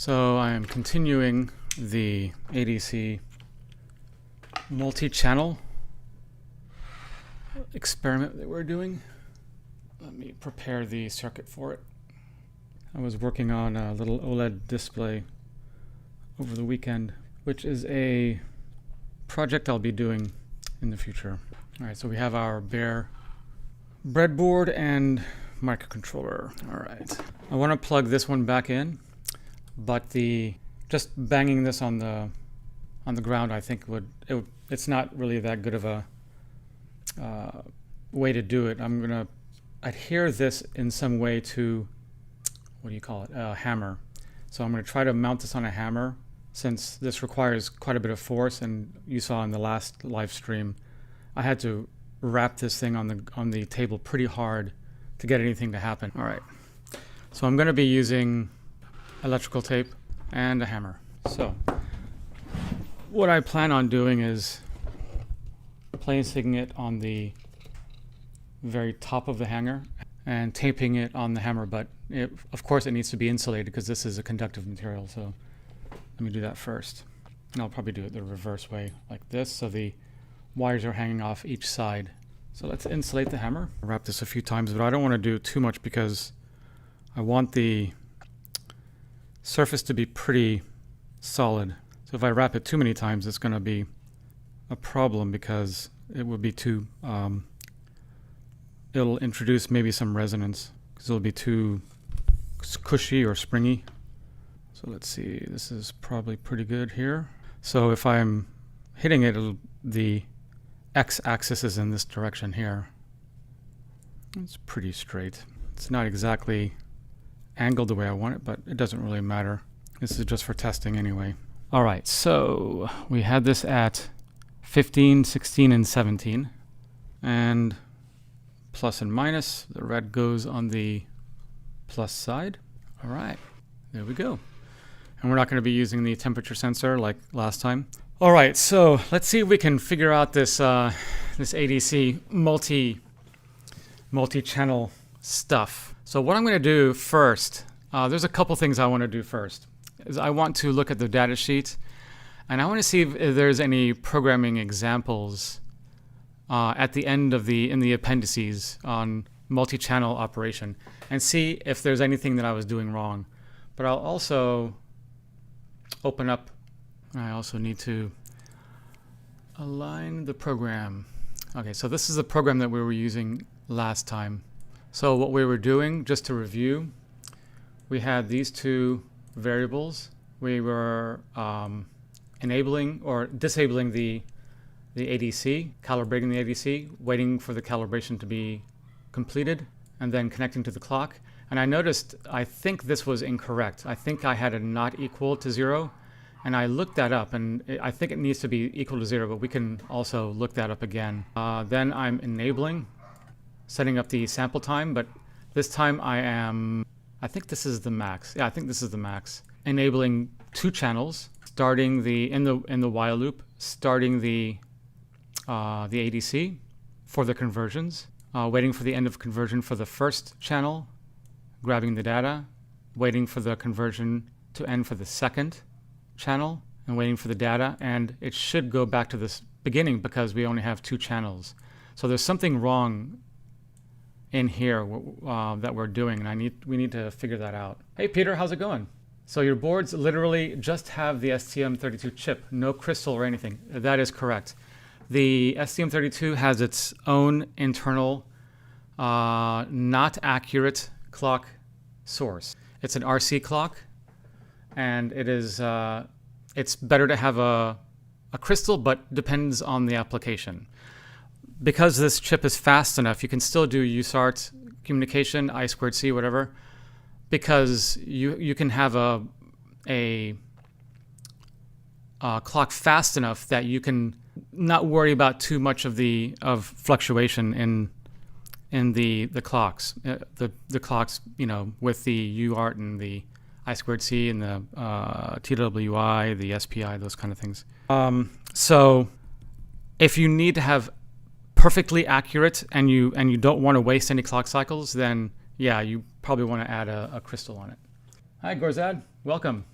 So I am continuing the ADC multi-channel experiment that we're doing. Let me prepare the circuit for it. I was working on a little OLED display over the weekend, which is a project I'll be doing in the future. All right, so we have our bare breadboard and microcontroller. All right, I want to plug this one back in, but just banging this on the ground, I think it's not really that good of a way to do it. I'm gonna adhere this in some way to, what do you call it, a hammer. So I'm gonna try to mount this on a hammer, since this requires quite a bit of force, and you saw in the last live stream, I had to wrap this thing on the table pretty hard to get anything to happen. All right, so I'm gonna be using electrical tape and a hammer. So what I plan on doing is placing it on the very top of the hanger and taping it on the hammer, but of course it needs to be insulated because this is a conductive material. So let me do that first. And I'll probably do it the reverse way, like this, so the wires are hanging off each side. So let's insulate the hammer. I'll wrap this a few times, but I don't want to do too much because I want the surface to be pretty solid. So if I wrap it too many times, it's going to be a problem because it would be too, it'll introduce maybe some resonance because it'll be too cushy or springy. So let's see, this is probably pretty good here. So if I'm hitting it, the x-axis is in this direction here. It's pretty straight. It's not exactly angled the way I want it, but it doesn't really matter. This is just for testing anyway. All right, so we had this at 15, 16, and 17. And plus and minus, the red goes on the plus side. All right, there we go. And we're not going to be using the temperature sensor like last time. All right, so let's see if we can figure out this this ADC multi-channel stuff. So what I'm going to do first, there's a couple things I want to do first. Is I want to look at the data sheet, and I want to see if there's any programming examples at the end of in the appendices on multi-channel operation, and see if there's anything that I was doing wrong. But I'll also open up. I also need to align the program. Okay, so this is the program that we were using last time. So what we were doing, just to review, we had these two variables. We were enabling or disabling the ADC, calibrating the ADC, waiting for the calibration to be completed, and then connecting to the clock. And I noticed, I think this was incorrect. I think I had a not equal to 0. And I looked that up, and I think it needs to be equal to 0, but we can also look that up again. Then I'm enabling, setting up the sample time, but this time I think this is the max. Yeah, I think this is the max. Enabling 2 channels, starting in the while loop, starting the ADC for the conversions, waiting for the end of conversion for the first channel, grabbing the data, waiting for the conversion to end for the second channel, and waiting for the data, and it should go back to this beginning because we only have 2 channels. So there's something wrong in here that we're doing, and we need to figure that out. Hey Peter, how's it going? So your boards literally just have the STM32 chip, no crystal or anything. That is correct. The STM32 has its own internal, not accurate clock source. It's an RC clock, and it is it's better to have a crystal, but depends on the application. Because this chip is fast enough, you can still do USART communication, I2C, whatever, because you can have a clock fast enough that you can not worry about too much of fluctuation in the clocks. The clocks, you know, with the UART and the I2C and the TWI, the SPI, those kind of things. So if you need to have perfectly accurate and you don't want to waste any clock cycles, then yeah, you probably want to add a crystal on it. Hi Gorzad, welcome.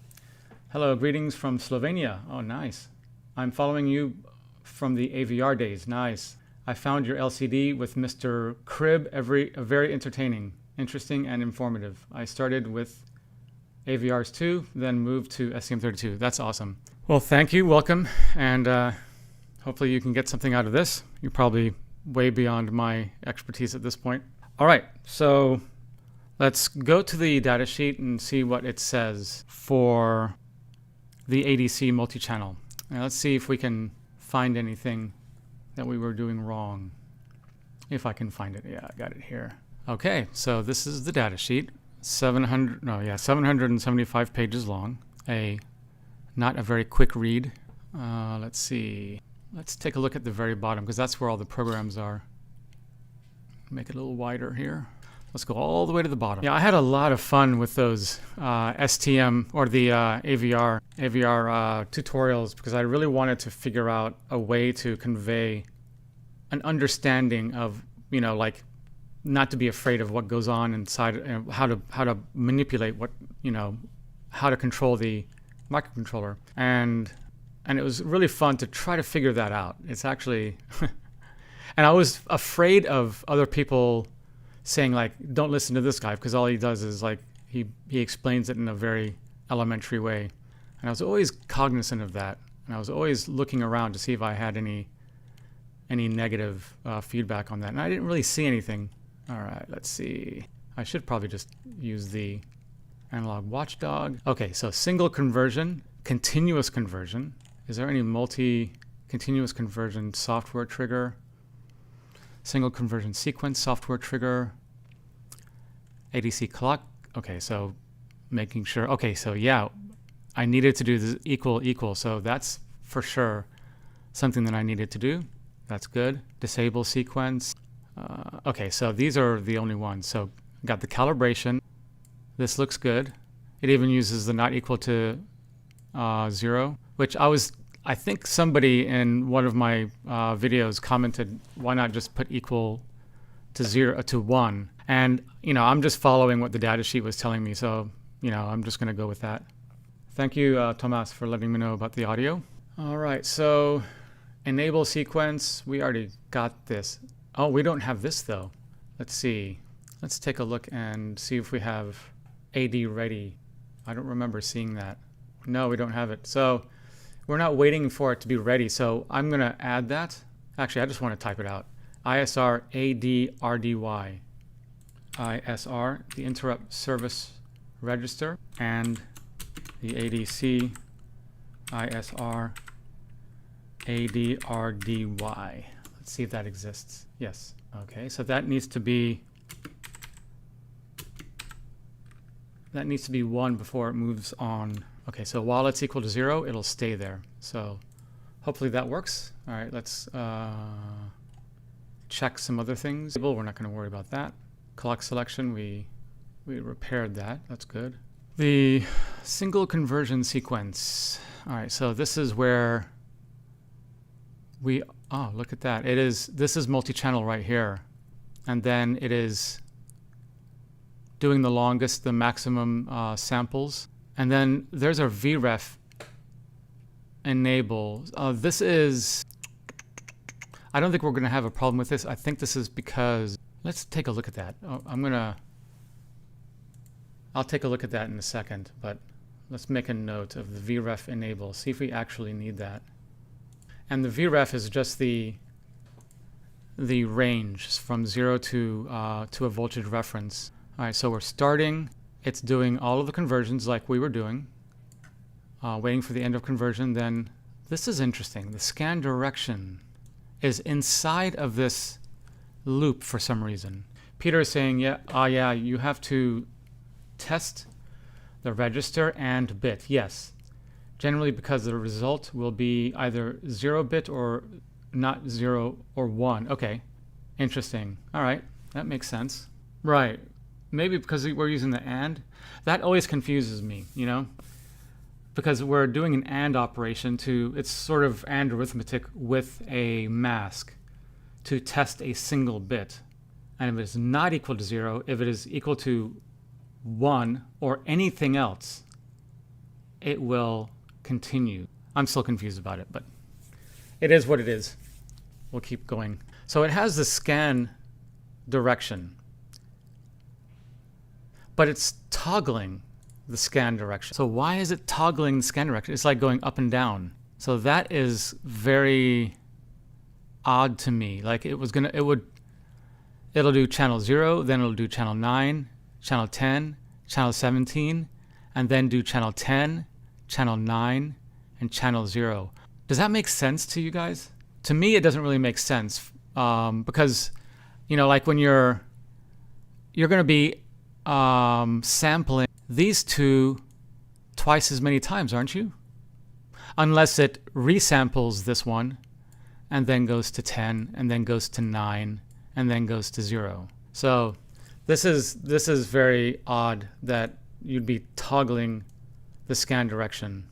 Hello, greetings from Slovenia. Oh, nice. I'm following you from the AVR days. Nice. I found your LCD with Mr. Crib very entertaining, interesting, and informative. I started with AVRs 2, then moved to STM32. That's awesome. Well, thank you. Welcome. And hopefully you can get something out of this. You're probably way beyond my expertise at this point. All right. So let's go to the datasheet and see what it says for the ADC multi-channel. Now let's see if we can find anything that we were doing wrong. If I can find it. Yeah, I got it here. Okay, so this is the datasheet. 775 pages long. Not a very quick read. Let's see. Let's take a look at the very bottom because that's where all the programs are. Make it a little wider here. Let's go all the way to the bottom. Yeah, I had a lot of fun with those STM or the AVR tutorials because I really wanted to figure out a way to convey an understanding of, you know, like not to be afraid of what goes on inside and how to manipulate what, you know, how to control the microcontroller. And it was really fun to try to figure that out. It's actually, and I was afraid of other people saying like, don't listen to this guy because all he does is like, he explains it in a very elementary way. And I was always cognizant of that. And I was always looking around to see if I had any negative feedback on that. And I didn't really see anything. All right, let's see. I should probably just use the analog watchdog. Okay, so single conversion, continuous conversion. Is there any continuous conversion software trigger? Single conversion sequence software trigger. ADC clock. Okay, so making sure. Okay, so yeah, I needed to do this equal. So that's for sure something that I needed to do. That's good. Disable sequence. Okay, so these are the only ones. So got the calibration. This looks good. It even uses the not equal to 0, which I think somebody in one of my videos commented, why not just put equal to 0 to 1? And, you know, I'm just following what the data sheet was telling me. So, you know, I'm just going to go with that. Thank you, Tomas, for letting me know about the audio. All right, so enable sequence. We already got this. Oh, we don't have this, though. Let's see. Let's take a look and see if we have AD ready. I don't remember seeing that. No, we don't have it. So we're not waiting for it to be ready. So I'm going to add that. Actually, I just want to type it out. ISR ADRDY. ISR, the interrupt service register, and the ADC ISR ADRDY. Let's see if that exists. Yes. Okay, so that needs to be 1 before it moves on. Okay, so while it's equal to 0, it'll stay there. So hopefully that works. All right, let's check some other things. We're not going to worry about that. Clock selection, we repaired that. That's good. The single conversion sequence. All right, so this is where oh, look at that. This is multi-channel right here. And then it is doing the maximum samples. And then there's our VREF enable. This is, I don't think we're going to have a problem with this. I think this is because, let's take a look at that. I'll take a look at that in a second, but let's make a note of the VREF enable. See if we actually need that. And the VREF is just the range from 0 to a voltage reference. All right, so we're starting. It's doing all of the conversions like we were doing, waiting for the end of conversion. Then this is interesting. The scan direction is inside of this loop for some reason. Peter is saying, yeah, you have to test the register and bit. Yes. Generally because the result will be either 0-bit or not 0 or 1. Okay, interesting. All right, that makes sense. Right, maybe because we're using the AND. That always confuses me, you know, because we're doing an AND operation it's sort of AND arithmetic with a mask to test a single bit. And if it's not equal to 0, if it is equal to 1 or anything else, it will continue. I'm still confused about it, but it is what it is. We'll keep going. So it has the scan direction, but it's toggling the scan direction. So why is it toggling the scan direction? It's like going up and down. So that is very odd to me. Like it'll do channel 0, then it'll do channel 9, channel 10, channel 17, and then do channel 10, channel 9, and channel 0. Does that make sense to you guys? To me, it doesn't really make sense because, you know, like when you're going to be sampling these two twice as many times, aren't you? Unless it resamples this one and then goes to 10 and then goes to 9 and then goes to 0. So this is very odd that you'd be toggling the scan direction.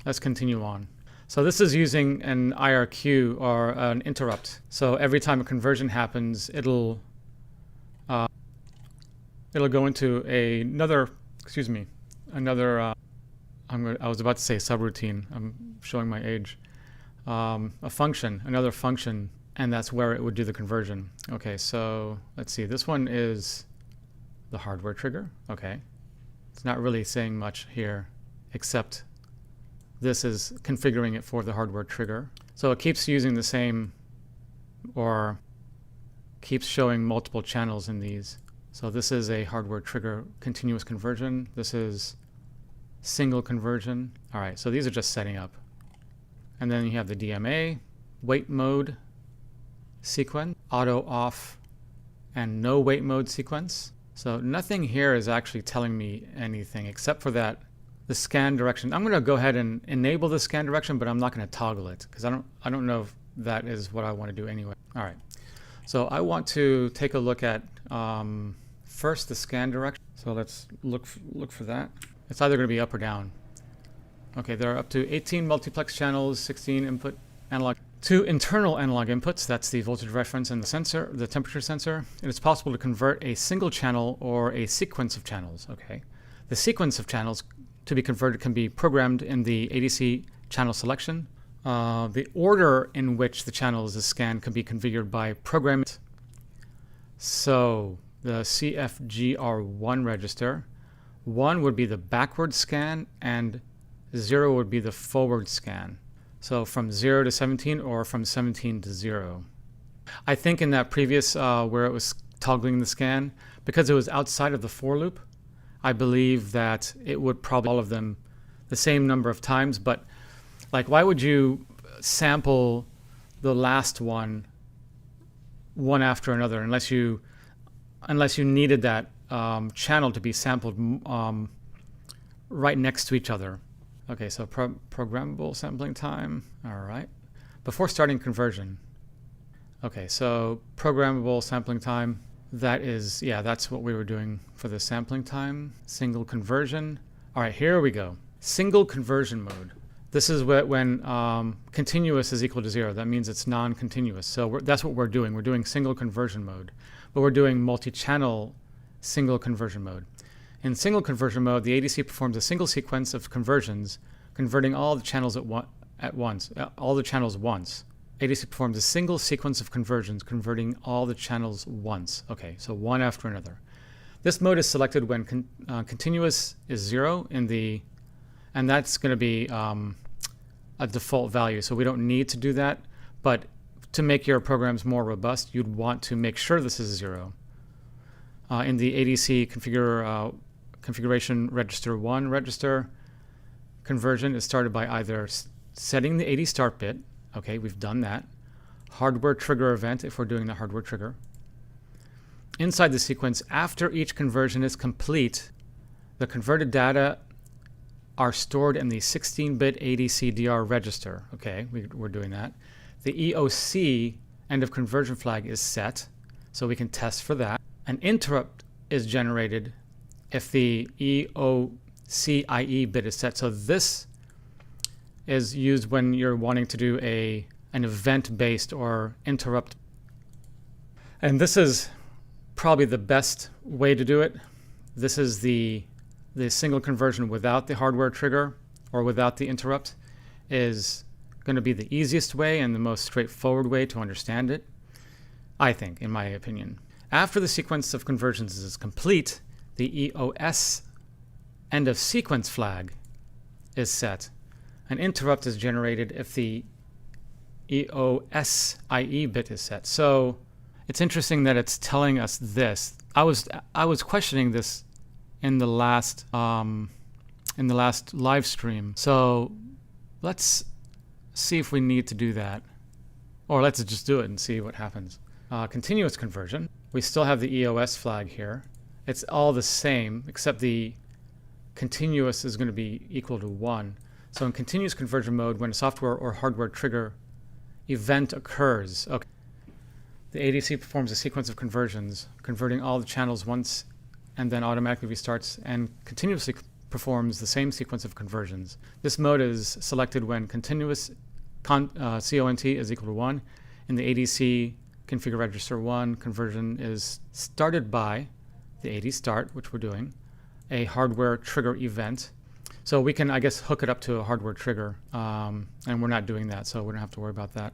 Let's continue on. So this is using an IRQ or an interrupt. So every time a conversion happens, it'll go into another I was about to say subroutine. I'm showing my age. Another function, and that's where it would do the conversion. Okay, so let's see. This one is the hardware trigger. Okay, it's not really saying much here, except this is configuring it for the hardware trigger. So it keeps using the same, or keeps showing multiple channels in these. So this is a hardware trigger continuous conversion. This is single conversion. All right, so these are just setting up. And then you have the DMA, wait mode sequence, auto off, and no wait mode sequence. So nothing here is actually telling me anything except for that the scan direction. I'm going to go ahead and enable the scan direction, but I'm not going to toggle it because I don't know if that is what I want to do anyway. All right, so I want to take a look at first the scan direction. So let's look for that. It's either going to be up or down. Okay, there are up to 18 multiplex channels, 16 input analog, 2 internal analog inputs. That's the voltage reference and the sensor, the temperature sensor. And it's possible to convert a single channel or a sequence of channels. Okay, the sequence of channels to be converted can be programmed in the ADC channel selection. The order in which the channels is scanned can be configured by programming. So the CFGR1 register, 1 would be the backward scan and 0 would be the forward scan. So from 0 to 17 or from 17 to 0. I think in that previous where it was toggling the scan, because it was outside of the for loop, I believe that it would probably all of them the same number of times. But like, why would you sample the last one after another unless you needed that channel to be sampled right next to each other? Okay, so programmable sampling time. All right. Before starting conversion. Okay, so programmable sampling time. That is, yeah, that's what we were doing for the sampling time. Single conversion. All right, here we go. Single conversion mode. This is when continuous is equal to 0. That means it's non-continuous. So that's what we're doing. We're doing single conversion mode, but we're doing multi-channel single conversion mode. In single conversion mode, the ADC performs a single sequence of conversions, converting all the channels at once. All the channels once. ADC performs a single sequence of conversions, converting all the channels once. Okay, so one after another. This mode is selected when continuous is 0 and that's going to be a default value. So we don't need to do that, but to make your programs more robust, you'd want to make sure this is 0. In the ADC configuration register 1 register, conversion is started by either setting the AD start bit. Okay, we've done that. Hardware trigger event if we're doing the hardware trigger. Inside the sequence, after each conversion is complete, the converted data are stored in the 16-bit ADC-DR register. Okay, we're doing that. The EOC, end of conversion flag, is set, so we can test for that. An interrupt is generated if the EOCIE bit is set. So this is used when you're wanting to do an event-based or interrupt. And this is probably the best way to do it. This is the the single conversion without the hardware trigger or without the interrupt is going to be the easiest way and the most straightforward way to understand it, I think, in my opinion. After the sequence of conversions is complete, the EOS end of sequence flag is set. An interrupt is generated if the EOS IE bit is set. So it's interesting that it's telling us this. I was questioning this in the last live stream. So let's see if we need to do that, or let's just do it and see what happens. Continuous conversion. We still have the EOS flag here. It's all the same, except the continuous is going to be equal to 1. So in continuous conversion mode, when a software or hardware trigger event occurs, okay, the ADC performs a sequence of conversions, converting all the channels once and then automatically restarts and continuously performs the same sequence of conversions. This mode is selected when continuous CONT is equal to 1. In the ADC configure register 1, conversion is started by the AD start, which we're doing, a hardware trigger event. So we can, I guess, hook it up to a hardware trigger, and we're not doing that, so we don't have to worry about that.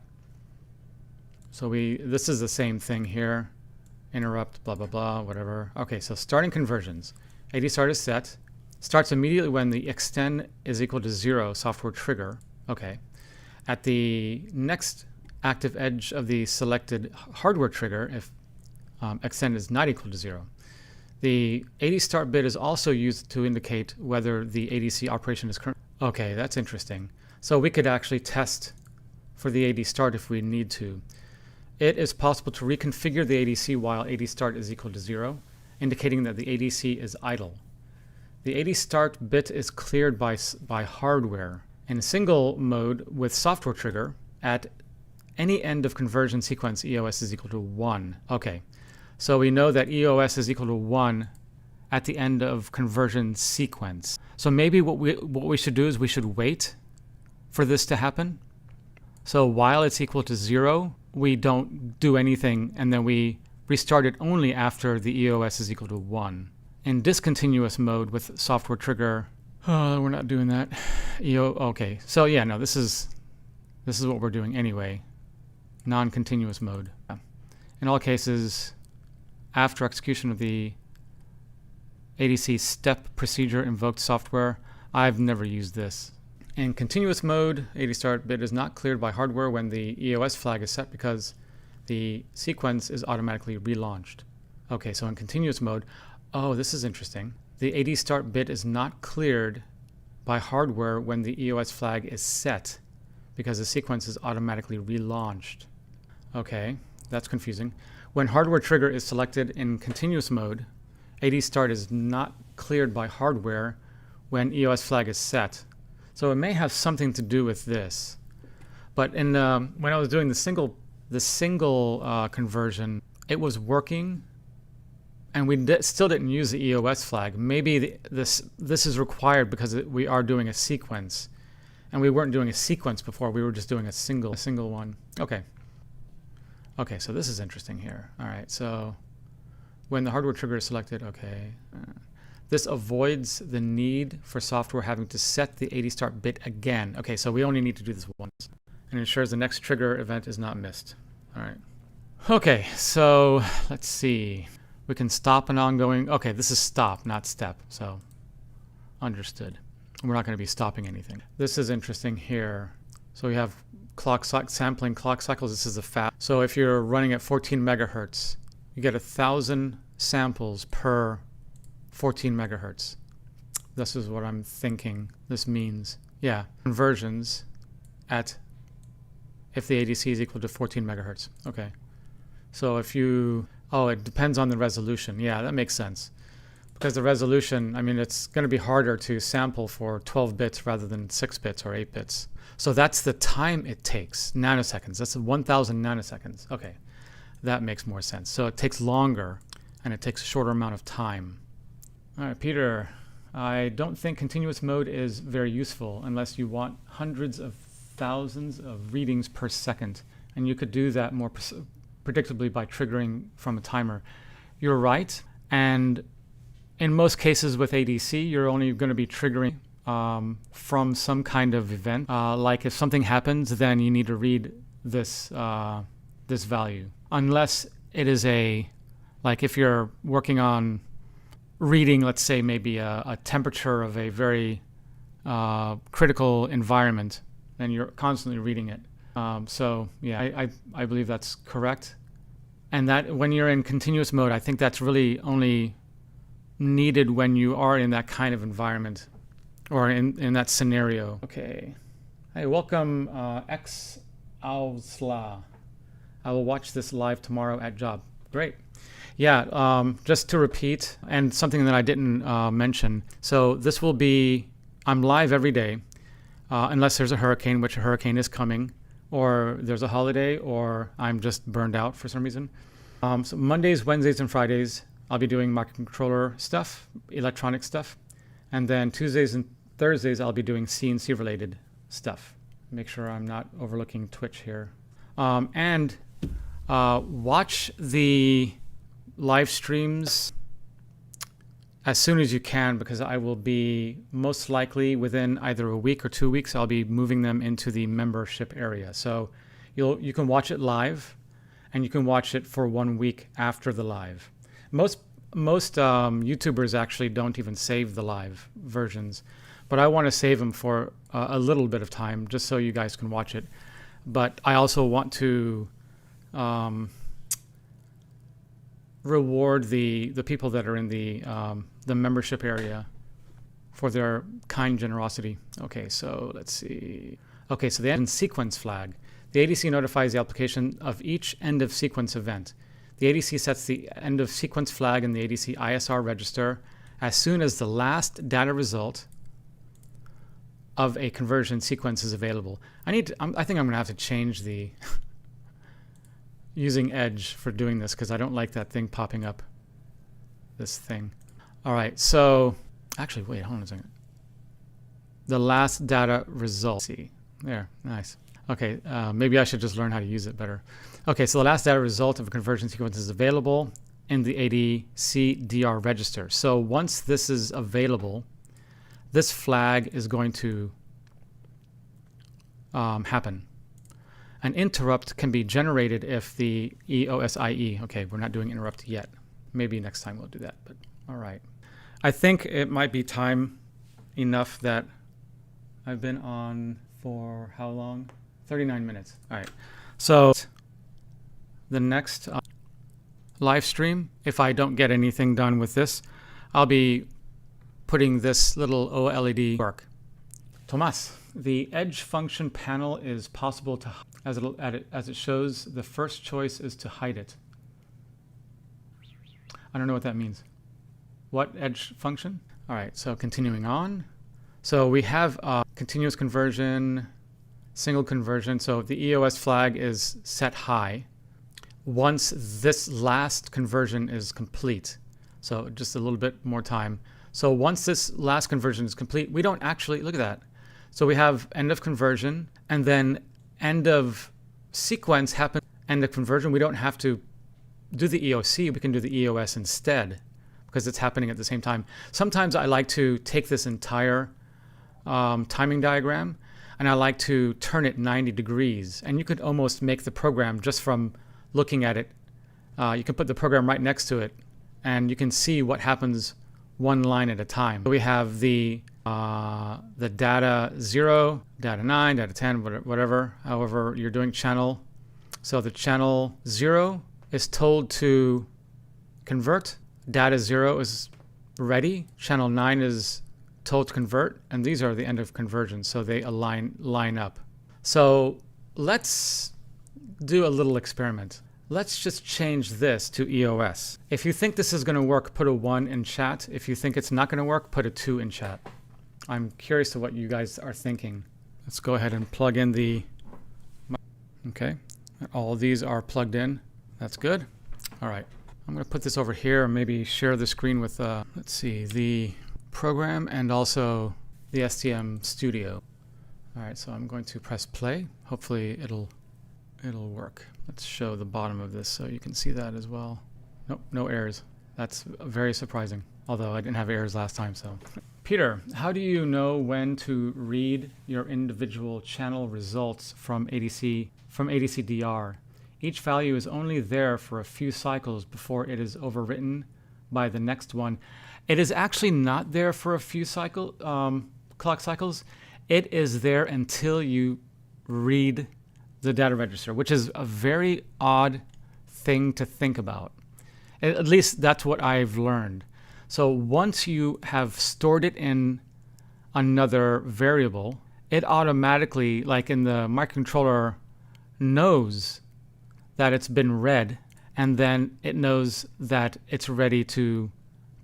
So this is the same thing here, interrupt, blah, blah, blah, whatever. Okay, so starting conversions. AD start is set. Starts immediately when the extend is equal to 0 software trigger. Okay. At the next active edge of the selected hardware trigger, if extend is not equal to 0. The AD start bit is also used to indicate whether the ADC operation is current. Okay, that's interesting. So we could actually test for the AD start if we need to. It is possible to reconfigure the ADC while AD start is equal to 0, indicating that the ADC is idle. The AD start bit is cleared by hardware. In a single mode with software trigger, at any end of conversion sequence, EOS is equal to 1. Okay. So we know that EOS is equal to 1 at the end of conversion sequence. So maybe what we should do is we should wait for this to happen. So while it's equal to 0, we don't do anything, and then we restart it only after the EOS is equal to 1. In discontinuous mode with software trigger, we're not doing that. Okay. So yeah, no, this is what we're doing anyway. Non-continuous mode. In all cases, after execution of the ADC step procedure invoked software, I've never used this. In continuous mode, AD start bit is not cleared by hardware when the EOS flag is set because the sequence is automatically relaunched. Okay, so in continuous mode, oh, this is interesting. The AD start bit is not cleared by hardware when the EOS flag is set because the sequence is automatically relaunched. Okay, that's confusing. When hardware trigger is selected in continuous mode, AD start is not cleared by hardware when EOS flag is set. So it may have something to do with this. But when I was doing the single conversion, it was working, and we still didn't use the EOS flag. Maybe this is required because we are doing a sequence, and we weren't doing a sequence before. We were just doing a single one. Okay. Okay, so this is interesting here. All right, so when the hardware trigger is selected, okay. This avoids the need for software having to set the AD start bit again. Okay, so we only need to do this once. And ensures the next trigger event is not missed. All right. Okay, so let's see. We can stop an ongoing. Okay, this is stop, not step. So understood. We're not going to be stopping anything. This is interesting here. So we have sampling clock cycles. This is a fast. So if you're running at 14 megahertz, you get 1,000 samples per 14 megahertz. This is what I'm thinking this means. Yeah, conversions if the ADC is equal to 14 megahertz. Okay. So if it depends on the resolution. Yeah, that makes sense. Because the resolution, I mean, it's going to be harder to sample for 12 bits rather than 6 bits or 8 bits. So that's the time it takes, nanoseconds. That's 1,000 nanoseconds. Okay, that makes more sense. So it takes longer, and it takes a shorter amount of time. All right, Peter, I don't think continuous mode is very useful unless you want hundreds of thousands of readings per second. And you could do that more predictably by triggering from a timer. You're right, and in most cases with ADC, you're only going to be triggering from some kind of event. Like if something happens, then you need to read this this value. Unless it is like if you're working on reading, let's say maybe a temperature of a very critical environment, then you're constantly reading it. So yeah, I believe that's correct. And that when you're in continuous mode, I think that's really only needed when you are in that kind of environment or in that scenario. Okay. Hey, welcome X Alsla. I will watch this live tomorrow at job. Great. Yeah, just to repeat, and something that I didn't mention. So this will be, I'm live every day, unless there's a hurricane, which a hurricane is coming, or there's a holiday, or I'm just burned out for some reason. So Mondays, Wednesdays, and Fridays, I'll be doing microcontroller stuff, electronic stuff. And then Tuesdays and Thursdays, I'll be doing CNC related stuff. Make sure I'm not overlooking Twitch here. And watch the live streams as soon as you can, because I will be most likely within either a week or 2 weeks, I'll be moving them into the membership area. So you can watch it live, and you can watch it for 1 week after the live. Most YouTubers actually don't even save the live versions, but I want to save them for a little bit of time just so you guys can watch it. But I also want to reward the people that are in the membership area for their kind generosity. Okay, so let's see. Okay, so the end sequence flag. The ADC notifies the application of each end of sequence event. The ADC sets the end of sequence flag in the ADC ISR register as soon as the last data result of a conversion sequence is available. I think I'm going to have to change the using Edge for doing this, because I don't like that thing popping up. This thing. All right, so actually, wait, hold on a second. The last data result. See, there, nice. Okay, maybe I should just learn how to use it better. Okay, so the last data result of a conversion sequence is available in the ADC DR register. So once this is available, this flag is going to happen. An interrupt can be generated if the EOSIE, okay, we're not doing interrupt yet. Maybe next time we'll do that, but all right. I think it might be time enough that I've been on for how long? 39 minutes. All right. So the next live stream, if I don't get anything done with this, I'll be putting this little OLED work. Tomas, the edge function panel is possible to, as it shows, the first choice is to hide it. I don't know what that means. What edge function? All right, so continuing on. So we have continuous conversion, single conversion. So the EOS flag is set high once this last conversion is complete. So just a little bit more time. So once this last conversion is complete, we don't actually, look at that. So we have end of conversion, and then end of sequence happens, end of conversion. We don't have to do the EOC, we can do the EOS instead, because it's happening at the same time. Sometimes I like to take this entire timing diagram, and I like to turn it 90 degrees. And you could almost make the program just from looking at it. You can put the program right next to it, and you can see what happens one line at a time. So we have the data 0, data 9, data 10, whatever, however you're doing channel. So the channel 0 is told to convert, data 0 is ready, channel 9 is told to convert, and these are the end of conversion, so they line up. So let's do a little experiment. Let's just change this to EOS. If you think this is going to work, put a 1 in chat. If you think it's not going to work, put a 2 in chat. I'm curious to what you guys are thinking. Let's go ahead and plug in the... Okay, all of these are plugged in. That's good. All right, I'm going to put this over here and maybe share the screen with, let's see, the program and also the STM Studio. All right, so I'm going to press play. Hopefully it'll work. Let's show the bottom of this so you can see that as well. Nope, no errors. That's very surprising. although I didn't have errors last time. So, Peter, how do you know when to read your individual channel results from ADC DR? Each value is only there for a few cycles before it is overwritten by the next one. It is actually not there for a few clock cycles. It is there until you read the data register, which is a very odd thing to think about. At least that's what I've learned. So once you have stored it in another variable, it automatically, like in the microcontroller, knows that it's been read, and then it knows that it's ready to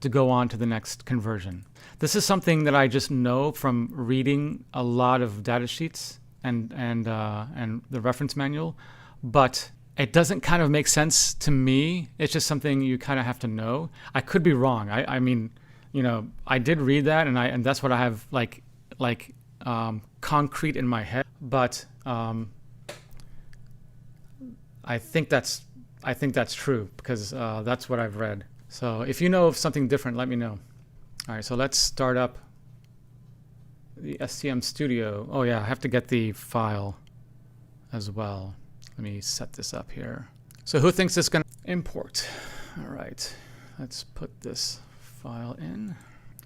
go on to the next conversion. This is something that I just know from reading a lot of data sheets and the reference manual, but it doesn't kind of make sense to me. It's just something you kind of have to know. I could be wrong. I mean, you know, I did read that, and that's what I have like concrete in my head. But I think that's true because that's what I've read. So if you know of something different, let me know. All right, so let's start up the STM Studio. Oh yeah, I have to get the file as well. Let me set this up here. So who thinks it's gonna import? All right, let's put this file in.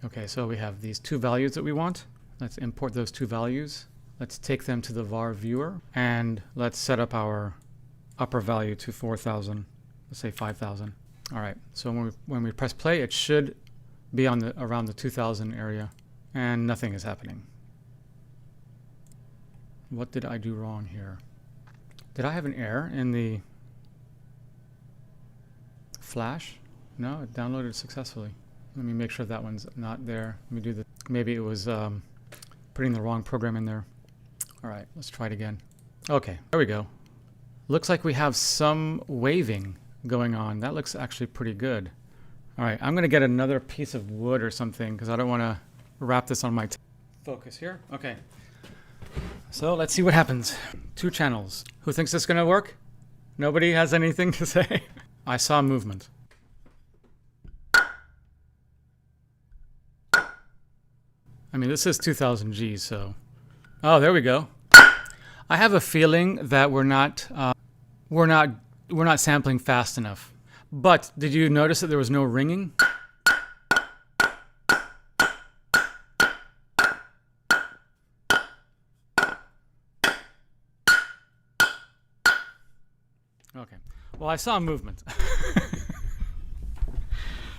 Okay, so we have these two values that we want. Let's import those two values. Let's take them to the var viewer, and let's set up our upper value to 4,000. Let's say 5,000. All right, so when we press play, it should be on around the 2,000 area, and nothing is happening. What did I do wrong here? Did I have an error in the flash? No, it downloaded successfully. Let me make sure that one's not there. Let me do the, maybe it was putting the wrong program in there. All right, let's try it again. Okay, there we go. Looks like we have some waving going on. That looks actually pretty good. All right, I'm gonna get another piece of wood or something because I don't wanna wrap this on my focus here. Okay, so let's see what happens. 2 channels. Who thinks this is gonna work? Nobody has anything to say? I saw movement. I mean, this is 2000 G, so. Oh, there we go. I have a feeling that we're not sampling fast enough. But did you notice that there was no ringing? Okay. Well, I saw movement.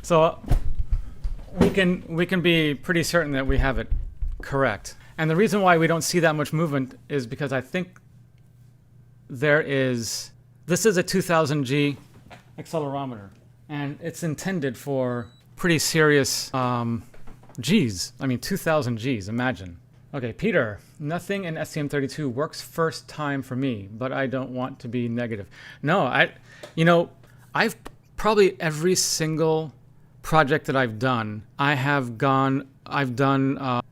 So we can be pretty certain that we have it correct. And the reason why we don't see that much movement is because I think this is a 2000 G accelerometer, and it's intended for pretty serious Gs. I mean, 2000 Gs, imagine. Okay, Peter, nothing in STM32 works first time for me, but I don't want to be negative. No, I've probably every single project that I've done, I've done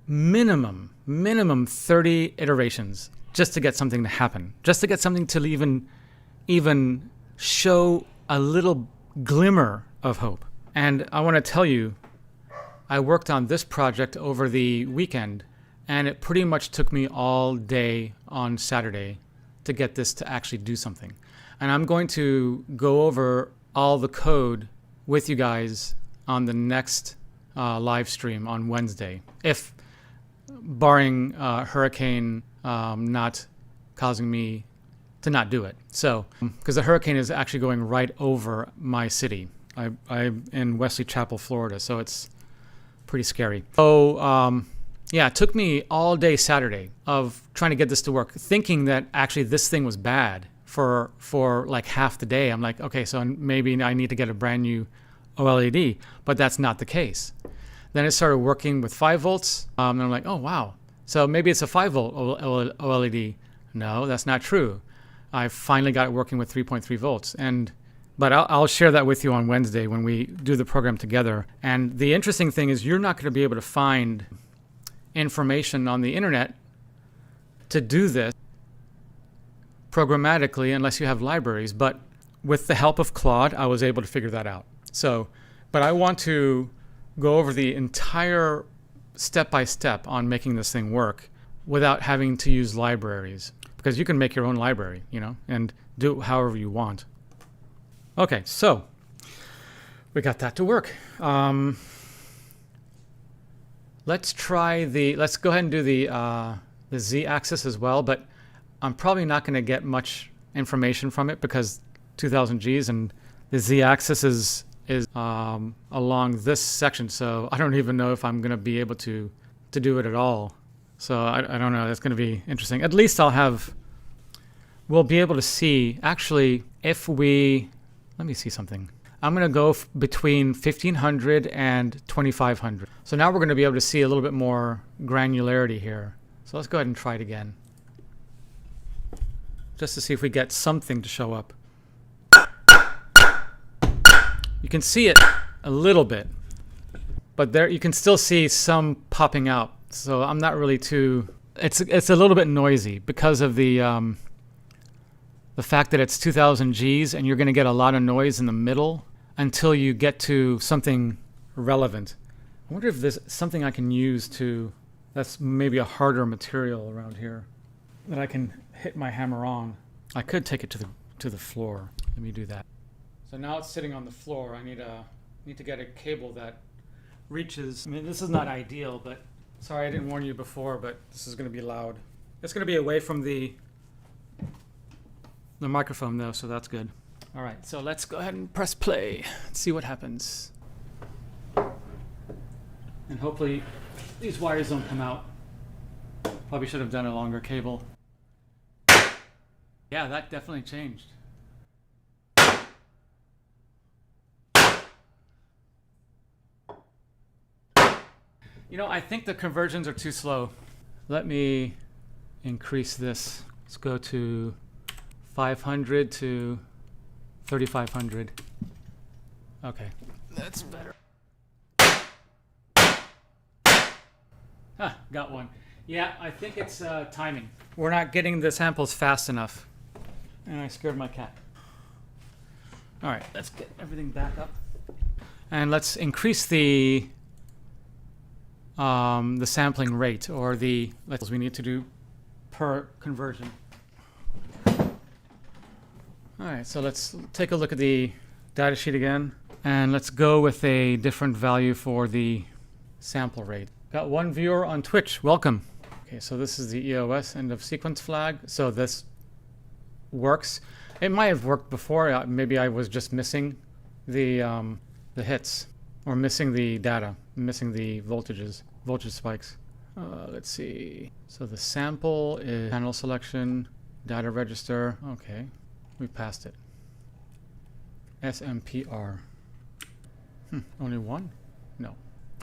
minimum 30 iterations just to get something to happen, just to get something to even show a little glimmer of hope. And I want to tell you, I worked on this project over the weekend, and it pretty much took me all day on Saturday to get this to actually do something. And I'm going to go over all the code with you guys on the next live stream on Wednesday, if barring hurricane not causing me to not do it. So, because the hurricane is actually going right over my city. I'm in Wesley Chapel, Florida, so it's pretty scary. So, yeah, it took me all day Saturday of trying to get this to work, thinking that actually this thing was bad for like half the day. I'm like, okay, so maybe I need to get a brand new OLED, but that's not the case. Then it started working with 5 volts, and I'm like, oh wow, so maybe it's a 5 volt OLED. No, that's not true. I finally got it working with 3.3 volts, but I'll share that with you on Wednesday when we do the program together. And the interesting thing is you're not going to be able to find information on the internet to do this programmatically unless you have libraries, but with the help of Claude, I was able to figure that out. So, but I want to go over the entire step-by-step on making this thing work without having to use libraries, because you can make your own library, you know, and do it however you want. Okay, so we got that to work. Let's go ahead and do the z-axis as well, but I'm probably not going to get much information from it because 2000 Gs, and the z-axis is along this section, so I don't even know if I'm going to be able to do it at all. So I don't know. That's going to be interesting. At least we'll be able to see, actually, if we, let me see something. I'm going to go between 1500 and 2500. So now we're going to be able to see a little bit more granularity here. So let's go ahead and try it again, just to see if we get something to show up. You can see it a little bit, but there you can still see some popping out. So I'm not really too, it's a little bit noisy because of the fact that it's 2000 Gs, and you're going to get a lot of noise in the middle until you get to something relevant. I wonder if there's something I can use that's maybe a harder material around here that I can hit my hammer on. I could take it to the floor. Let me do that. So now it's sitting on the floor. I need to get a cable that reaches. I mean, this is not ideal, but sorry I didn't warn you before, but this is going to be loud. It's going to be away from the microphone though, so that's good. All right, so let's go ahead and press play and see what happens. And hopefully these wires don't come out. Probably should have done a longer cable. Yeah, that definitely changed. You know, I think the conversions are too slow. Let me increase this. Let's go to 500 to 3500. Okay, that's better. Got one. Yeah, I think it's timing. We're not getting the samples fast enough. And I scared my cat. All right, let's get everything back up. And let's increase the sampling rate, or the levels we need to do per conversion. All right, so let's take a look at the data sheet again, and let's go with a different value for the sample rate. Got one viewer on Twitch. Welcome. Okay, so this is the EOS end of sequence flag. So this works. It might have worked before. Maybe I was just missing the hits, or missing the data, missing the voltage spikes. Let's see. So the sample is channel selection, data register. Okay, we passed it. SMPR. Only one? No.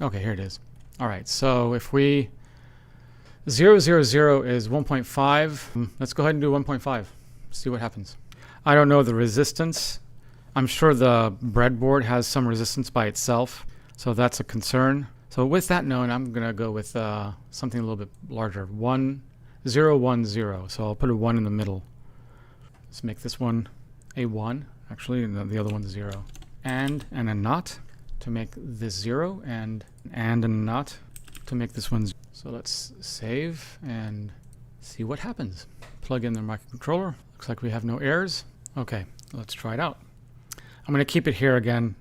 Okay, here it is. All right, so if we 000 is 1.5. Let's go ahead and do 1.5. See what happens. I don't know the resistance. I'm sure the breadboard has some resistance by itself, so that's a concern. So with that known, I'm gonna go with something a little bit larger. 1010. So I'll put a 1 in the middle. Let's make this one a 1, actually, and the other one's 0. And a not to make this 0, and a not to make this one 0. So let's save and see what happens. Plug in the microcontroller. Looks like we have no errors. Okay, let's try it out. I'm going to keep it here again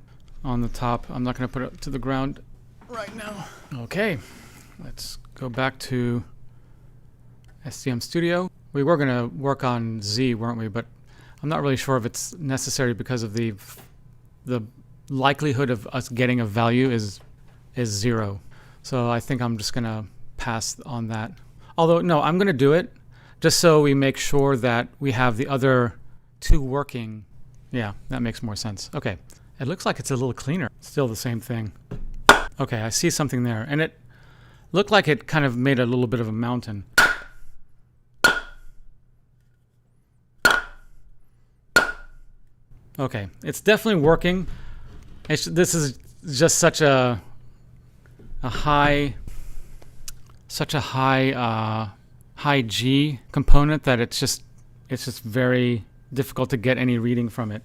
on the top. I'm not going to put it to the ground right now. Okay, let's go back to STM Studio. We were going to work on Z, weren't we? But I'm not really sure if it's necessary because of the likelihood of us getting a value is 0. So I think I'm just going to pass on that. Although, no, I'm going to do it just so we make sure that we have the other two working. Yeah, that makes more sense. Okay, it looks like it's a little cleaner. Still the same thing. Okay, I see something there. And it looked like it kind of made a little bit of a mountain. Okay, it's definitely working. This is just such a high high G component that it's just very difficult to get any reading from it.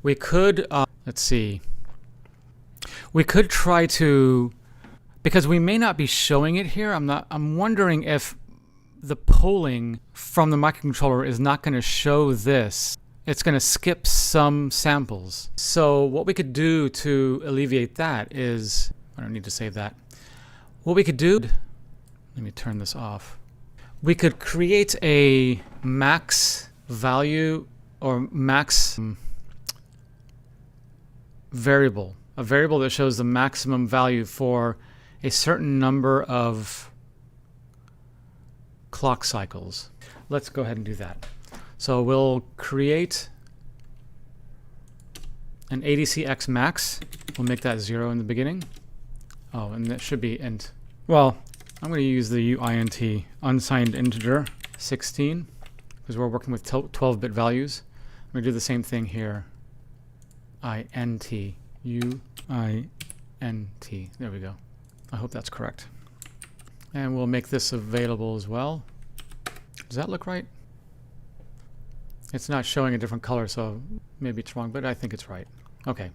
We could let's see. We could try to, because we may not be showing it here. I'm wondering if the polling from the microcontroller is not going to show this. It's going to skip some samples. So what we could do to alleviate that is, I don't need to save that. What we could do, let me turn this off. We could create a max value or max variable, a variable that shows the maximum value for a certain number of clock cycles. Let's go ahead and do that. So we'll create an ADC X max. We'll make that 0 in the beginning. Oh, and that should be int. Well, I'm going to use the uint, unsigned integer, 16, because we're working with 12-bit values. I'm going to do the same thing here. int, uint. There we go. I hope that's correct. And we'll make this available as well. Does that look right? It's not showing a different color, so maybe it's wrong, but I think it's right. Okay.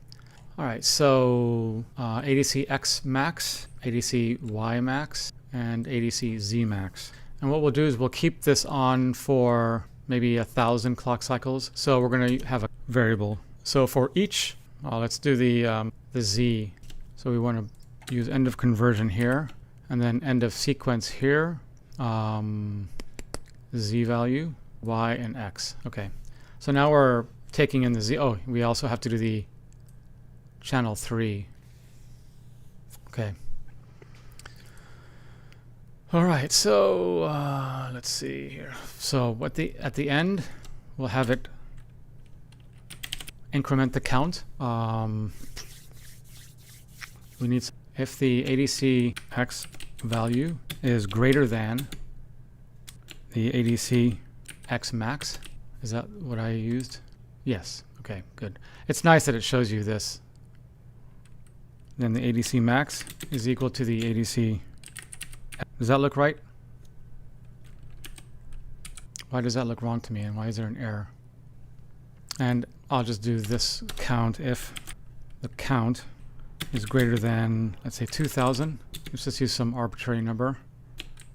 All right, so ADC X max, ADC Y max, and ADC Z max. And what we'll do is we'll keep this on for maybe 1,000 clock cycles. So we're going to have a variable. So for each, let's do the Z. So we want to use end of conversion here, and then end of sequence here, Z value, Y, and X. Okay, so now we're taking in the Z. Oh, we also have to do the channel 3. Okay. All right, so let's see here. So at the end, we'll have it increment the count. We need, if the ADC X value is greater than the ADC X max. Is that what I used? Yes. Okay, good. It's nice that it shows you this. Then the ADC max is equal to the ADC. Does that look right? Why does that look wrong to me, and why is there an error? And I'll just do this count if the count is greater than, let's say, 2,000. Let's just use some arbitrary number.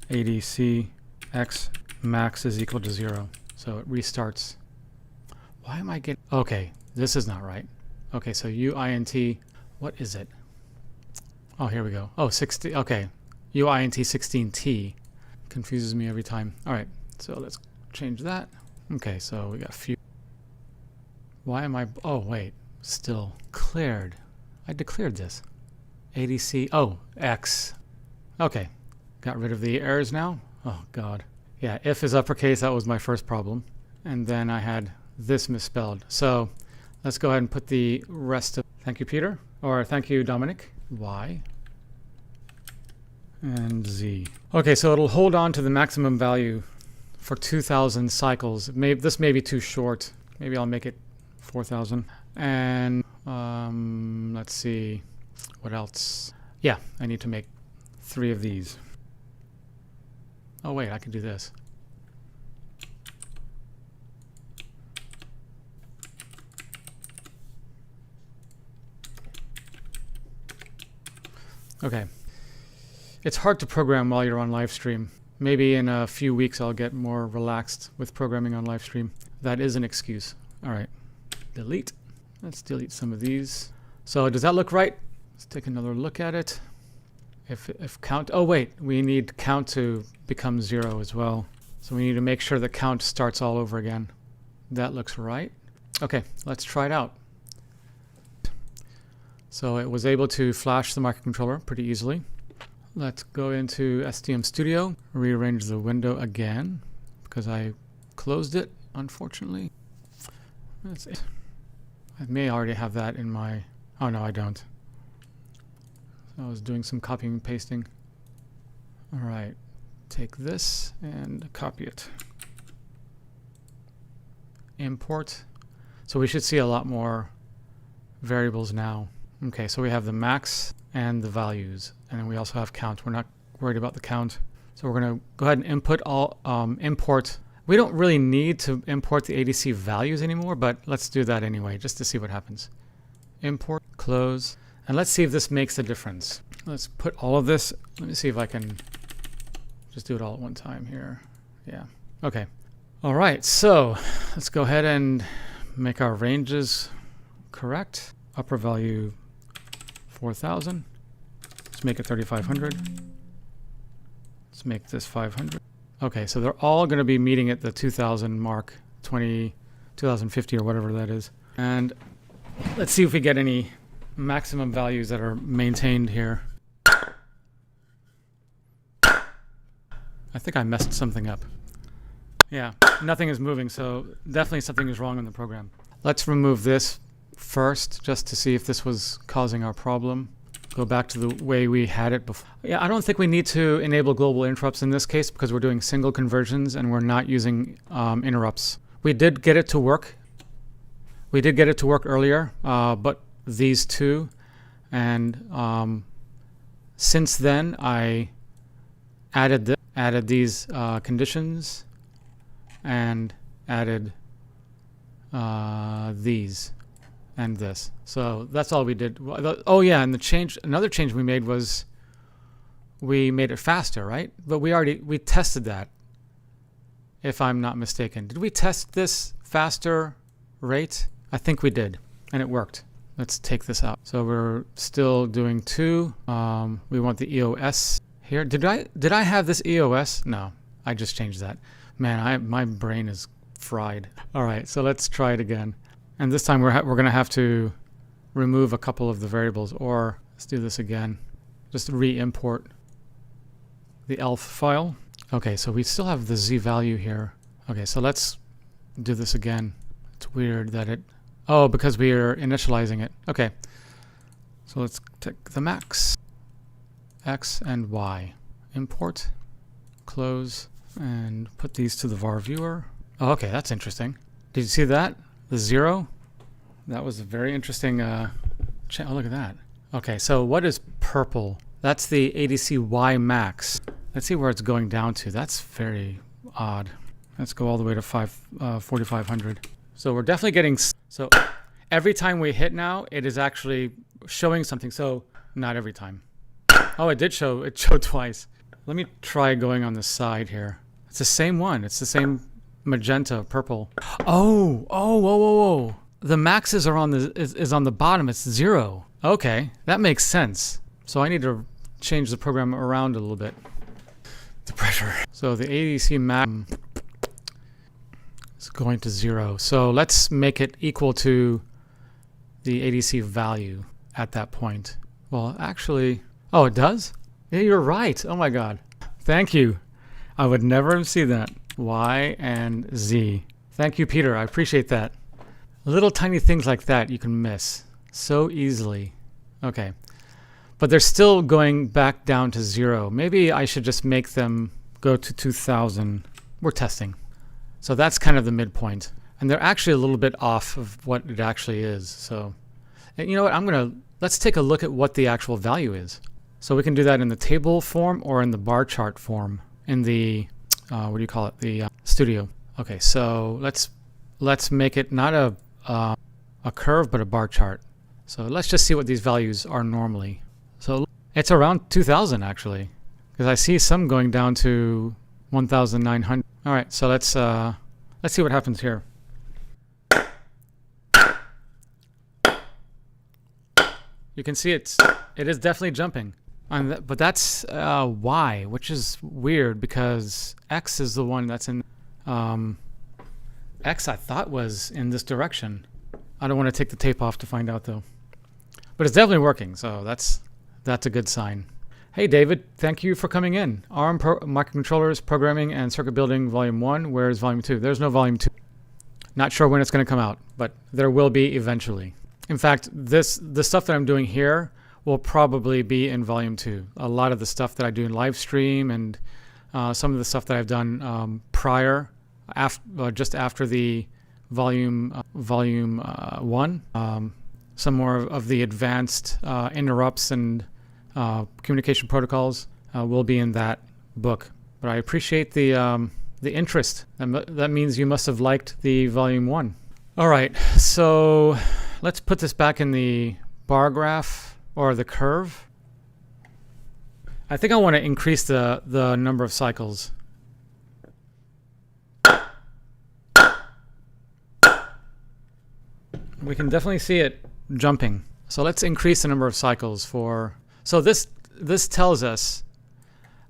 ADC X max is equal to 0. So it restarts. Why am I getting... Okay, this is not right. Okay, so uint, what is it? Oh, here we go. Oh, 60. Okay, uint 16t. Confuses me every time. All right, so let's change that. Okay, so we got a few. Why am I... Oh, wait. Still cleared. I declared this. ADC... Oh, X. Okay. Got rid of the errors now. Oh, God. Yeah, if is uppercase. That was my first problem. And then I had this misspelled. So let's go ahead and put the rest of... Thank you, Peter. Or thank you, Dominic. Y. And Z. Okay, so it'll hold on to the maximum value for 2,000 cycles. This may be too short. Maybe I'll make it 4,000. And let's see, what else? Yeah, I need to make 3 of these. Oh wait, I can do this. Okay. It's hard to program while you're on live stream. Maybe in a few weeks I'll get more relaxed with programming on live stream. That is an excuse. All right. Delete. Let's delete some of these. So does that look right? Let's take another look at it. If count, oh wait, we need count to become 0 as well. So we need to make sure that count starts all over again. That looks right. Okay, let's try it out. So it was able to flash the microcontroller pretty easily. Let's go into STM Studio, rearrange the window again because I closed it, unfortunately. That's it. I may already have that in my... Oh no, I don't. So I was doing some copying and pasting. All right, take this and copy it. Import. So we should see a lot more variables now. Okay, so we have the max and the values, and then we also have count. We're not worried about the count. So we're going to go ahead and input all, import. We don't really need to import the ADC values anymore, but let's do that anyway, just to see what happens. Import, close, And let's see if this makes a difference. Let's put all of this. Let me see if I can just do it all at one time here. Yeah. Okay. All right. So let's go ahead and make our ranges correct. Upper value 4,000. Let's make it 3,500. Let's make this 500. Okay, so they're all going to be meeting at the 2,000 mark, 2050 or whatever that is. And let's see if we get any maximum values that are maintained here. I think I messed something up. Yeah, nothing is moving, so definitely something is wrong in the program. Let's remove this first, just to see if this was causing our problem. Go back to the way we had it before. Yeah, I don't think we need to enable global interrupts in this case because we're doing single conversions and we're not using interrupts. We did get it to work. We did get it to work earlier, but these two. And since then, I added these conditions and added these and this. So that's all we did. Oh yeah, and another change we made was we made it faster, right? But we tested that, if I'm not mistaken. Did we test this faster rate? I think we did, and it worked. Let's take this out. So we're still doing 2. We want the EOS here. Did I have this EOS? No, I just changed that. Man, my brain is fried. All right, so let's try it again. And this time we're going to have to remove a couple of the variables, or let's do this again. Just re-import the ELF file. Okay, so we still have the Z value here. Okay, so let's do this again. It's weird that it... Oh, because we are initializing it. Okay, so let's take the max, X and Y. Import, close, and put these to the var viewer. Oh, okay, that's interesting. Did you see that? The 0? That was a very interesting oh, look at that. Okay, so what is purple? That's the ADC Y max. Let's see where it's going down to. That's very odd. Let's go all the way to 4,500. So we're definitely getting... So every time we hit now, it is actually showing something. So not every time. Oh, it showed twice. Let me try going on the side here. It's the same one. It's the same magenta, purple. Oh, whoa. The maxes are on is on the bottom. It's 0. Okay, that makes sense. So I need to change the program around a little bit. The pressure. So the ADC max is going to 0. So let's make it equal to the ADC value at that point. Well, actually, oh, it does? Yeah, you're right. Oh my God. Thank you. I would never have seen that. Y and Z. Thank you, Peter. I appreciate that. Little tiny things like that you can miss so easily. Okay. But they're still going back down to 0. Maybe I should just make them go to 2,000. We're testing. So that's kind of the midpoint. And they're actually a little bit off of what it actually is. So, and you know what? Let's take a look at what the actual value is. So we can do that in the table form or in the bar chart form in the, what do you call it? The studio. Okay, so let's make it not a curve, but a bar chart. So let's just see what these values are normally. So it's around 2,000 actually, because I see some going down to 1,900. All right, so let's see what happens here. You can see it is definitely jumping. But that's Y, which is weird because X is the one that's in... X I thought was in this direction. I don't want to take the tape off to find out though. But it's definitely working, so that's a good sign. Hey David, thank you for coming in. ARM microcontrollers, programming and circuit building, volume 1. Where is volume 2? There's no volume 2. Not sure when it's going to come out, but there will be eventually. In fact, the stuff that I'm doing here will probably be in volume 2. A lot of the stuff that I do in live stream and some of the stuff that I've done prior, just after the volume 1. Some more of the advanced interrupts and communication protocols will be in that book. But I appreciate the interest. That means you must have liked the volume 1. All right, so let's put this back in the bar graph or the curve. I think I want to increase the number of cycles. We can definitely see it jumping. So let's increase the number of cycles for... So this tells us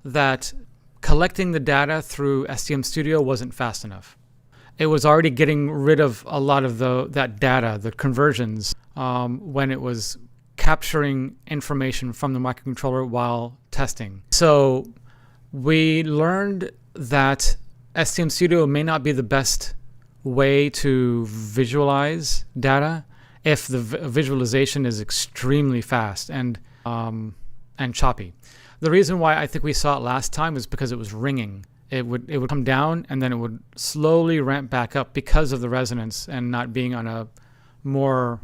that collecting the data through STM Studio wasn't fast enough. It was already getting rid of a lot of that data, the conversions, when it was capturing information from the microcontroller while testing. So we learned that STM Studio may not be the best way to visualize data if the visualization is extremely fast and choppy. The reason why I think we saw it last time is because it was ringing. It would come down and then it would slowly ramp back up because of the resonance and not being on a more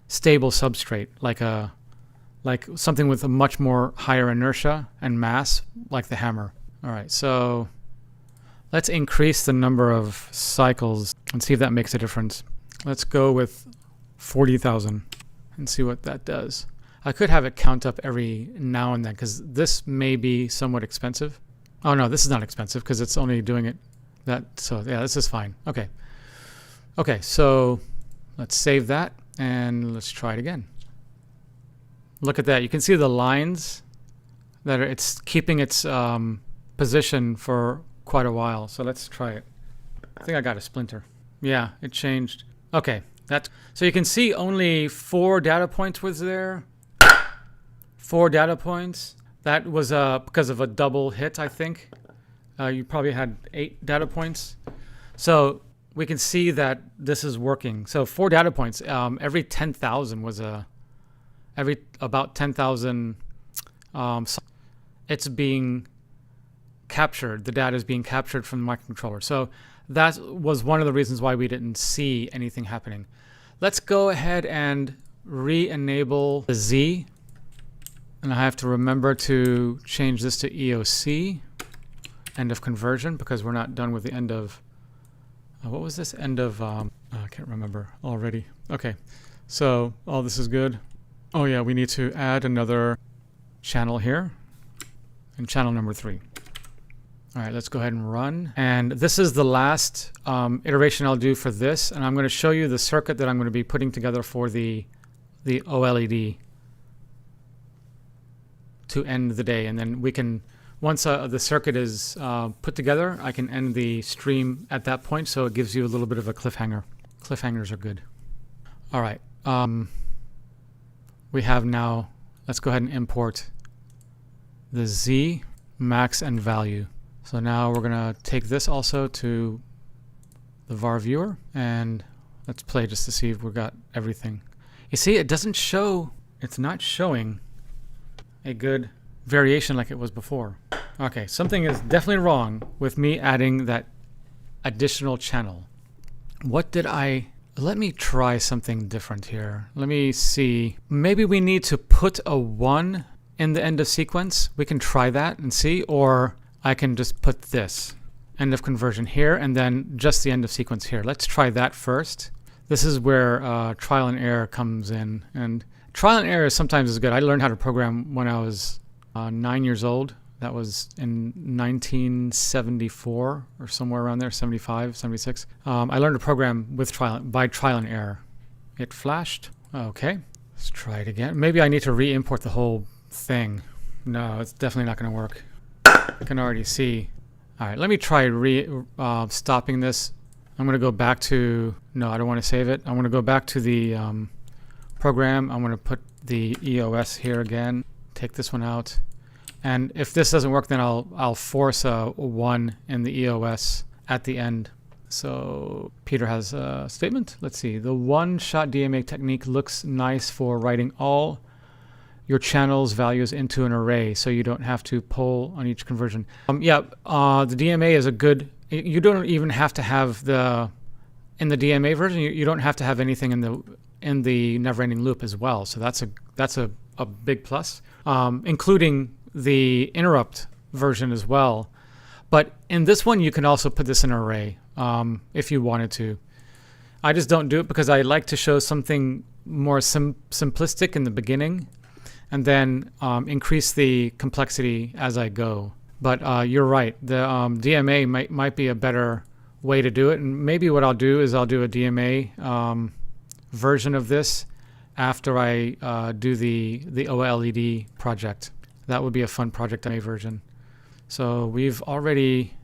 stable substrate, like something with a much more higher inertia and mass, like the hammer. All right, so let's increase the number of cycles and see if that makes a difference. Let's go with 40,000 and see what that does. I could have it count up every now and then because this may be somewhat expensive. Oh no, this is not expensive because it's only doing it that. So yeah, this is fine. Okay. Okay, so let's save that and let's try it again. Look at that. You can see the lines that it's keeping its position for quite a while. So let's try it. I think I got a splinter. Yeah, it changed. Okay, so you can see only 4 data points was there. 4 data points. That was because of a double hit, I think. You probably had 8 data points. So we can see that this is working. So 4 data points. Every 10,000 was about 10,000. It's being captured. The data is being captured from the microcontroller. So that was one of the reasons why we didn't see anything happening. Let's go ahead and re-enable the Z. And I have to remember to change this to EOC, end of conversion, because we're not done with the end of, what was this? End of, I can't remember already. Okay, so all this is good. Oh yeah, we need to add another channel here, and channel number 3. All right, let's go ahead and run. And this is the last iteration I'll do for this, and I'm going to show you the circuit that I'm going to be putting together for the OLED to end the day. And then we can, once the circuit is put together, I can end the stream at that point, so it gives you a little bit of a cliffhanger. Cliffhangers are good. All right, we have now, let's go ahead and import the Z, max, and value. So now we're gonna take this also to the VAR viewer, and let's play just to see if we got everything. You see, it doesn't show, it's not showing a good variation like it was before. Okay, something is definitely wrong with me adding that additional channel. Let me try something different here. Let me see. Maybe we need to put a 1 in the end of sequence. We can try that and see, or I can just put this end of conversion here and then just the end of sequence here. Let's try that first. This is where trial and error comes in, and trial and error sometimes is good. I learned how to program when I was 9 years old. That was in 1974 or somewhere around there, 75, 76. I learned to program with by trial and error. It flashed. Okay, let's try it again. Maybe I need to re-import the whole thing. No, it's definitely not going to work. I can already see. All right, let me try stopping this. I'm going to go back to, no, I don't want to save it. I want to go back to the program. I'm going to put the EOS here again. Take this one out. And if this doesn't work, then I'll force a 1 in the EOS at the end. So Peter has a statement. Let's see. The one-shot DMA technique looks nice for writing all your channels values into an array, so you don't have to pull on each conversion. The DMA is a good. You don't even have to have in the DMA version. You don't have to have anything in the never-ending loop as well. So that's a big plus, including the interrupt version as well. But in this one, you can also put this in an array if you wanted to. I just don't do it because I like to show something more simplistic in the beginning and then increase the complexity as I go. But you're right, the DMA might be a better way to do it. And maybe what I'll do is I'll do a DMA version of this after I do the OLED project. That would be a fun project DMA version. So we've already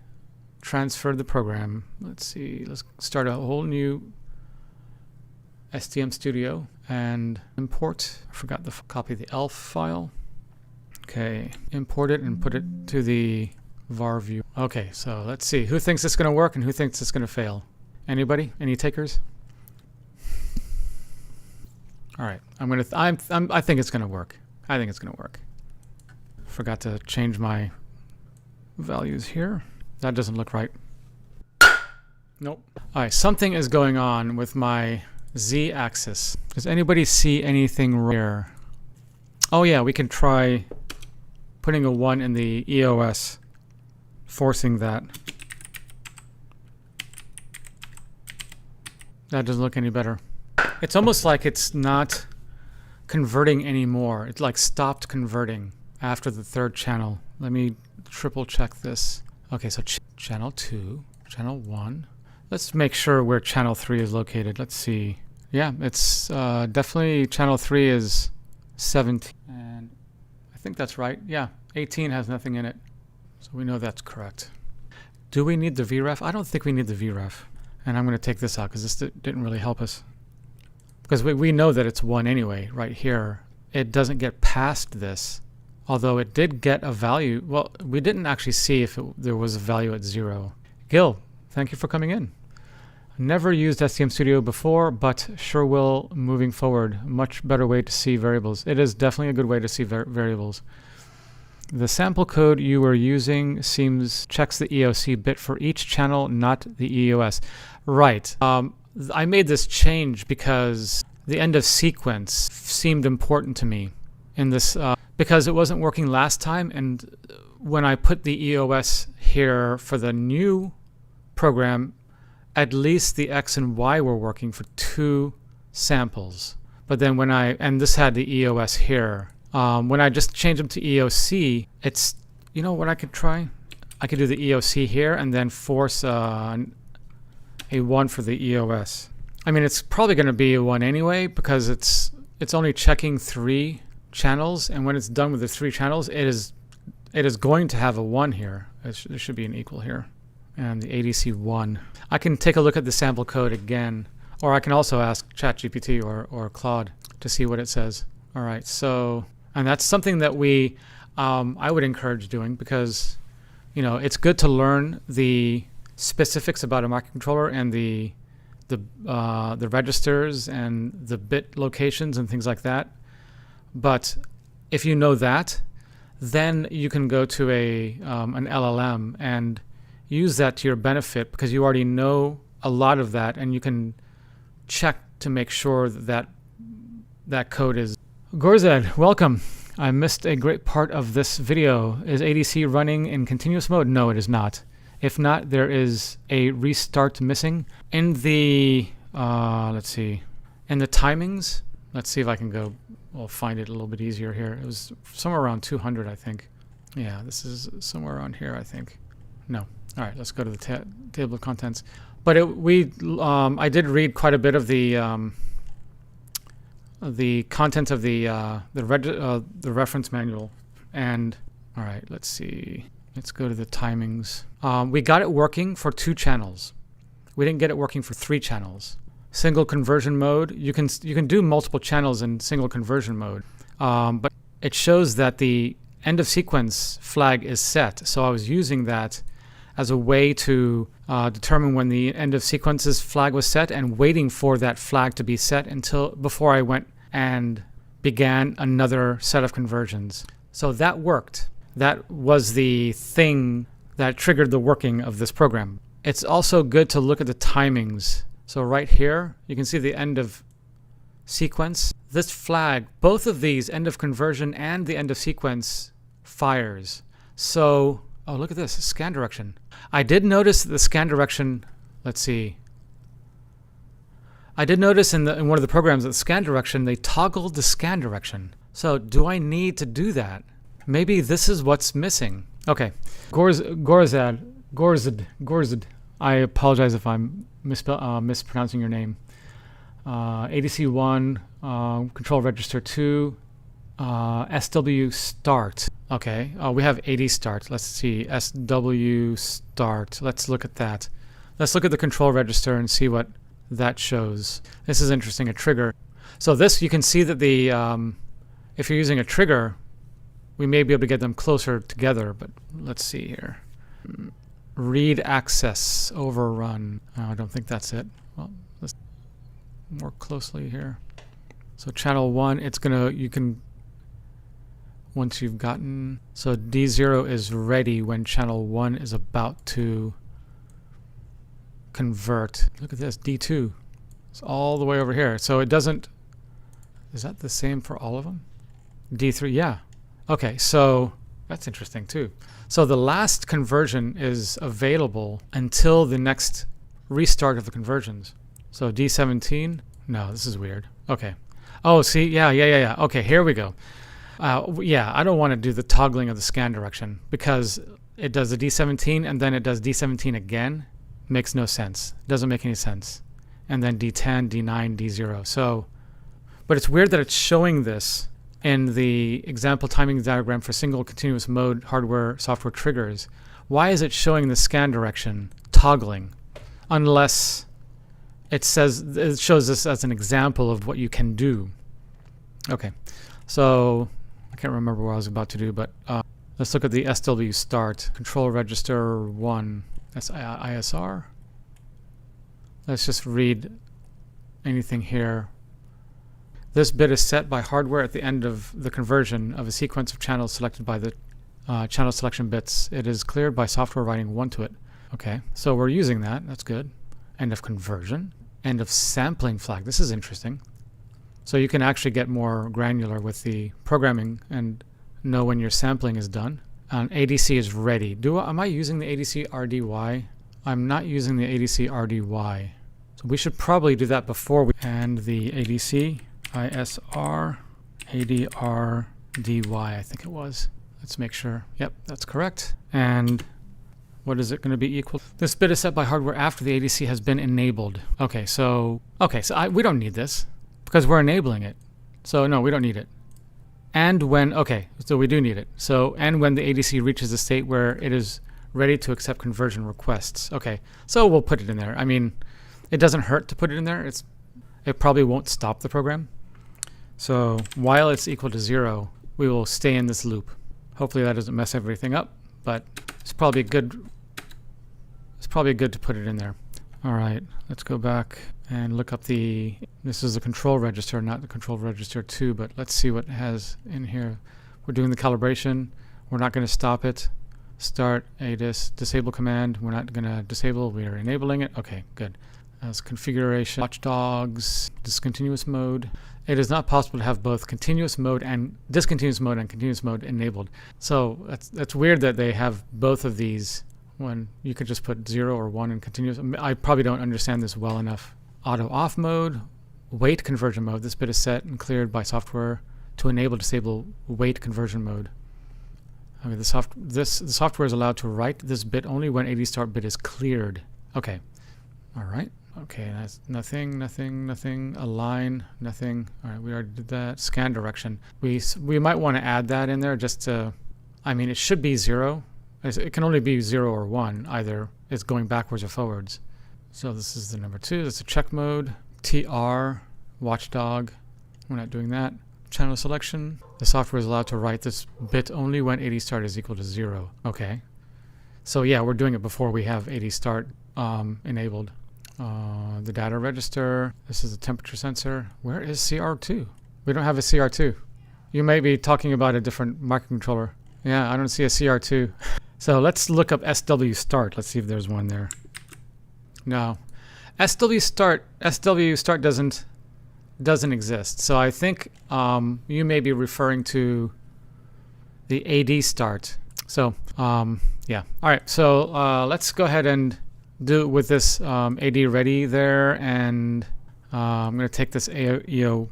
transferred the program. Let's see, let's start a whole new STM Studio and import. I forgot to copy the ELF file. Okay, import it and put it to the var view. Okay, so let's see. Who thinks it's going to work and who thinks it's going to fail? Anybody? Any takers? All right, I think it's going to work. I think it's going to work. Forgot to change my values here. That doesn't look right. Nope. All right, something is going on with my z-axis. Does anybody see anything here? Oh yeah, we can try putting a 1 in the EOS, forcing that. That doesn't look any better. It's almost like it's not converting anymore. It like stopped converting after the third channel. Let me triple check this. Okay, so channel 2, channel 1. Let's make sure where channel 3 is located. Let's see. Yeah, it's definitely channel 3 is 17. And I think that's right. Yeah, 18 has nothing in it. So we know that's correct. Do we need the VREF? I don't think we need the VREF. And I'm going to take this out because this didn't really help us. Because we know that it's 1 anyway, right here. It doesn't get past this. Although it did get a value. Well, we didn't actually see if there was a value at 0. Gil, thank you for coming in. Never used STM Studio before, but sure will moving forward. Much better way to see variables. It is definitely a good way to see variables. The sample code you were using checks the EOC bit for each channel, not the EOS. Right. I made this change because the end of sequence seemed important to me in this because it wasn't working last time, and when I put the EOS here for the new program, at least the X and Y were working for 2 samples. But then and this had the EOS here. When I just changed them to EOC, it's, you know what I could try? I could do the EOC here and then force a 1 for the EOS. I mean, it's probably going to be a 1 anyway because it's only checking 3 channels, and when it's done with the 3 channels, it is going to have a 1 here. There should be an equal here. And the ADC 1. I can take a look at the sample code again, or I can also ask ChatGPT or Claude to see what it says. All right, so, and that's something that I would encourage doing because, you know, it's good to learn the specifics about a microcontroller and the registers and the bit locations and things like that. But if you know that, then you can go to an LLM and use that to your benefit because you already know a lot of that, and you can check to make sure that code is. Gorzed, welcome. I missed a great part of this video. Is ADC running in continuous mode? No, it is not. If not, there is a restart missing. In the, let's see, in the timings, let's see if I can go, we'll find it a little bit easier here. It was somewhere around 200, I think. Yeah, this is somewhere around here, I think. No. All right, let's go to the table of contents. But I did read quite a bit of the content of the reference manual. And all right, let's see. Let's go to the timings. We got it working for 2 channels. We didn't get it working for 3 channels. Single conversion mode. You can do multiple channels in single conversion mode, but it shows that the end of sequence flag is set. So I was using that as a way to determine when the end of sequences flag was set and waiting for that flag to be set before I went and began another set of conversions. So that worked. That was the thing that triggered the working of this program. It's also good to look at the timings. So right here, you can see the end of sequence. This flag, both of these, end of conversion and the end of sequence, fires. So, oh, look at this, scan direction. I did notice the scan direction, let's see. I did notice in one of the programs that scan direction, they toggled the scan direction. So do I need to do that? Maybe this is what's missing. Okay, Gorzad. I apologize if I'm mispronouncing your name. ADC 1, control register 2, SW start. Okay, we have AD start. Let's see, SW start. Let's look at that. Let's look at the control register and see what that shows. This is interesting, a trigger. So this, you can see that the, if you're using a trigger, we may be able to get them closer together, but let's see here. Read access overrun. I don't think that's it. Well, let's more closely here. So channel 1, it's gonna, you can, once you've gotten, so D0 is ready when channel 1 is about to convert. Look at this, D2. It's all the way over here. So it doesn't, is that the same for all of them? D3, yeah. Okay, so that's interesting too. So the last conversion is available until the next restart of the conversions. So D17, no, this is weird. Okay. Oh, see, yeah. Okay, here we go. Yeah, I don't want to do the toggling of the scan direction because it does the D17 and then it does D17 again. Makes no sense. Doesn't make any sense. And then D10, D9, D0. So, but it's weird that it's showing this in the example timing diagram for single continuous mode hardware software triggers. Why is it showing the scan direction toggling unless it says, it shows this as an example of what you can do? Okay, so I can't remember what I was about to do, but let's look at the SW start control register 1. That's ISR. Let's just read anything here. This bit is set by hardware at the end of the conversion of a sequence of channels selected by the channel selection bits. It is cleared by software writing 1 to it. Okay, so we're using that. That's good. End of conversion. End of sampling flag. This is interesting. So you can actually get more granular with the programming and know when your sampling is done. ADC is ready. Am I using the ADC RDY? I'm not using the ADC RDY. So we should probably do that before we, and the ADC ISR ADRDY, I think it was. Let's make sure. Yep, that's correct. And what is it going to be equal? This bit is set by hardware after the ADC has been enabled. Okay, so we don't need this because we're enabling it. So no, we don't need it. And when, okay, so we do need it. So, and when the ADC reaches the state where it is ready to accept conversion requests. Okay, so we'll put it in there. I mean, it doesn't hurt to put it in there. It probably won't stop the program. So while it's equal to 0, we will stay in this loop. Hopefully that doesn't mess everything up, but it's probably good to put it in there. All right, let's go back and look up this is the control register, not the control register 2, but let's see what it has in here. We're doing the calibration. We're not going to stop it. Start ADIS disable command. We're not going to disable. We are enabling it. Okay, good. As configuration, watchdogs, discontinuous mode. It is not possible to have both continuous mode and discontinuous mode and continuous mode enabled. So that's weird that they have both of these when you could just put 0 or 1 in continuous. I probably don't understand this well enough. Auto off mode, wait conversion mode. This bit is set and cleared by software to enable disable wait conversion mode. I mean, the software is allowed to write this bit only when AD start bit is cleared. Okay. All right. Okay, that's nothing, align, nothing. All right, we already did that. Scan direction. We might want to add that in there just to, I mean, it should be 0. It can only be 0 or 1, either it's going backwards or forwards. So this is the number 2. That's a check mode. TR, watchdog. We're not doing that. Channel selection. The software is allowed to write this bit only when AD start is equal to 0. Okay. So yeah, we're doing it before we have AD start enabled. The data register. This is the temperature sensor. Where is CR2? We don't have a CR2. You may be talking about a different microcontroller. Yeah, I don't see a CR2. So let's look up SW start. Let's see if there's one there. No. SW start doesn't exist. So I think you may be referring to the AD start. So yeah. All right. So let's go ahead and do it with this AD ready there, and I'm going to take this EOS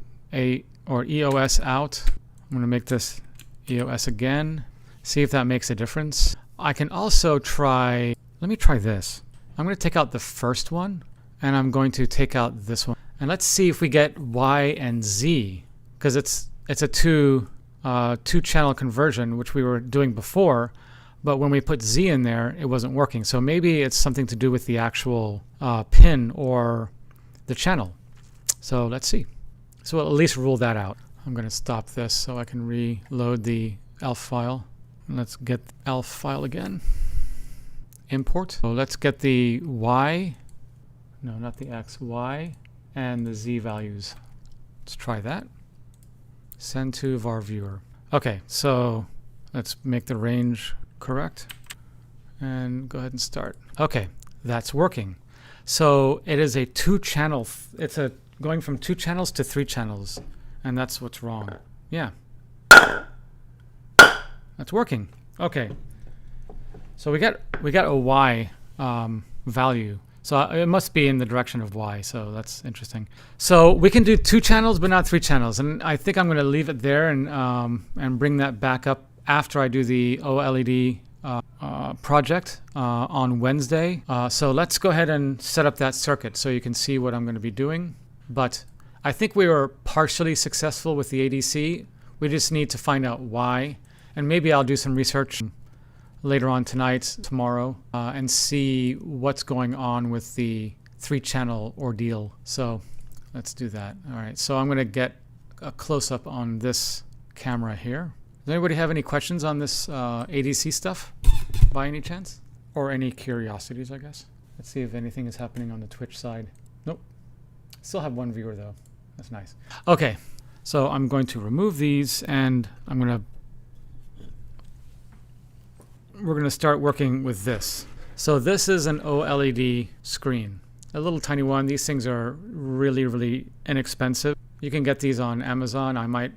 out. I'm going to make this EOS again. See if that makes a difference. I can also try, let me try this. I'm going to take out the first one and I'm going to take out this one. And let's see if we get Y and Z, because it's a two channel conversion, which we were doing before. But when we put Z in there, it wasn't working. So maybe it's something to do with the actual pin or the channel. So let's see. So we'll at least rule that out. I'm going to stop this so I can reload the ELF file. Let's get the ELF file again. Import. So let's get the Y, no, not the X, Y and the Z values. Let's try that. Send to var viewer. Okay, so let's make the range correct and go ahead and start. Okay, that's working. So it is a two-channel, it's a going from 2 channels to 3 channels, and that's what's wrong. Yeah, that's working. Okay, so we got a Y value. So it must be in the direction of Y, so that's interesting. So we can do 2 channels, but not 3 channels. And I think I'm going to leave it there and bring that back up after I do the OLED project on Wednesday. So let's go ahead and set up that circuit so you can see what I'm going to be doing. But I think we were partially successful with the ADC. We just need to find out why. And maybe I'll do some research later on tonight, tomorrow, and see what's going on with the 3-channel ordeal. So let's do that. All right, so I'm going to get a close-up on this camera here. Does anybody have any questions on this ADC stuff by any chance? Or any curiosities, I guess? Let's see if anything is happening on the Twitch side. Nope. Still have 1 viewer though. That's nice. Okay, so I'm going to remove these and we're going to start working with this. So this is an OLED screen, a little tiny one. These things are really, really inexpensive. You can get these on Amazon. I might,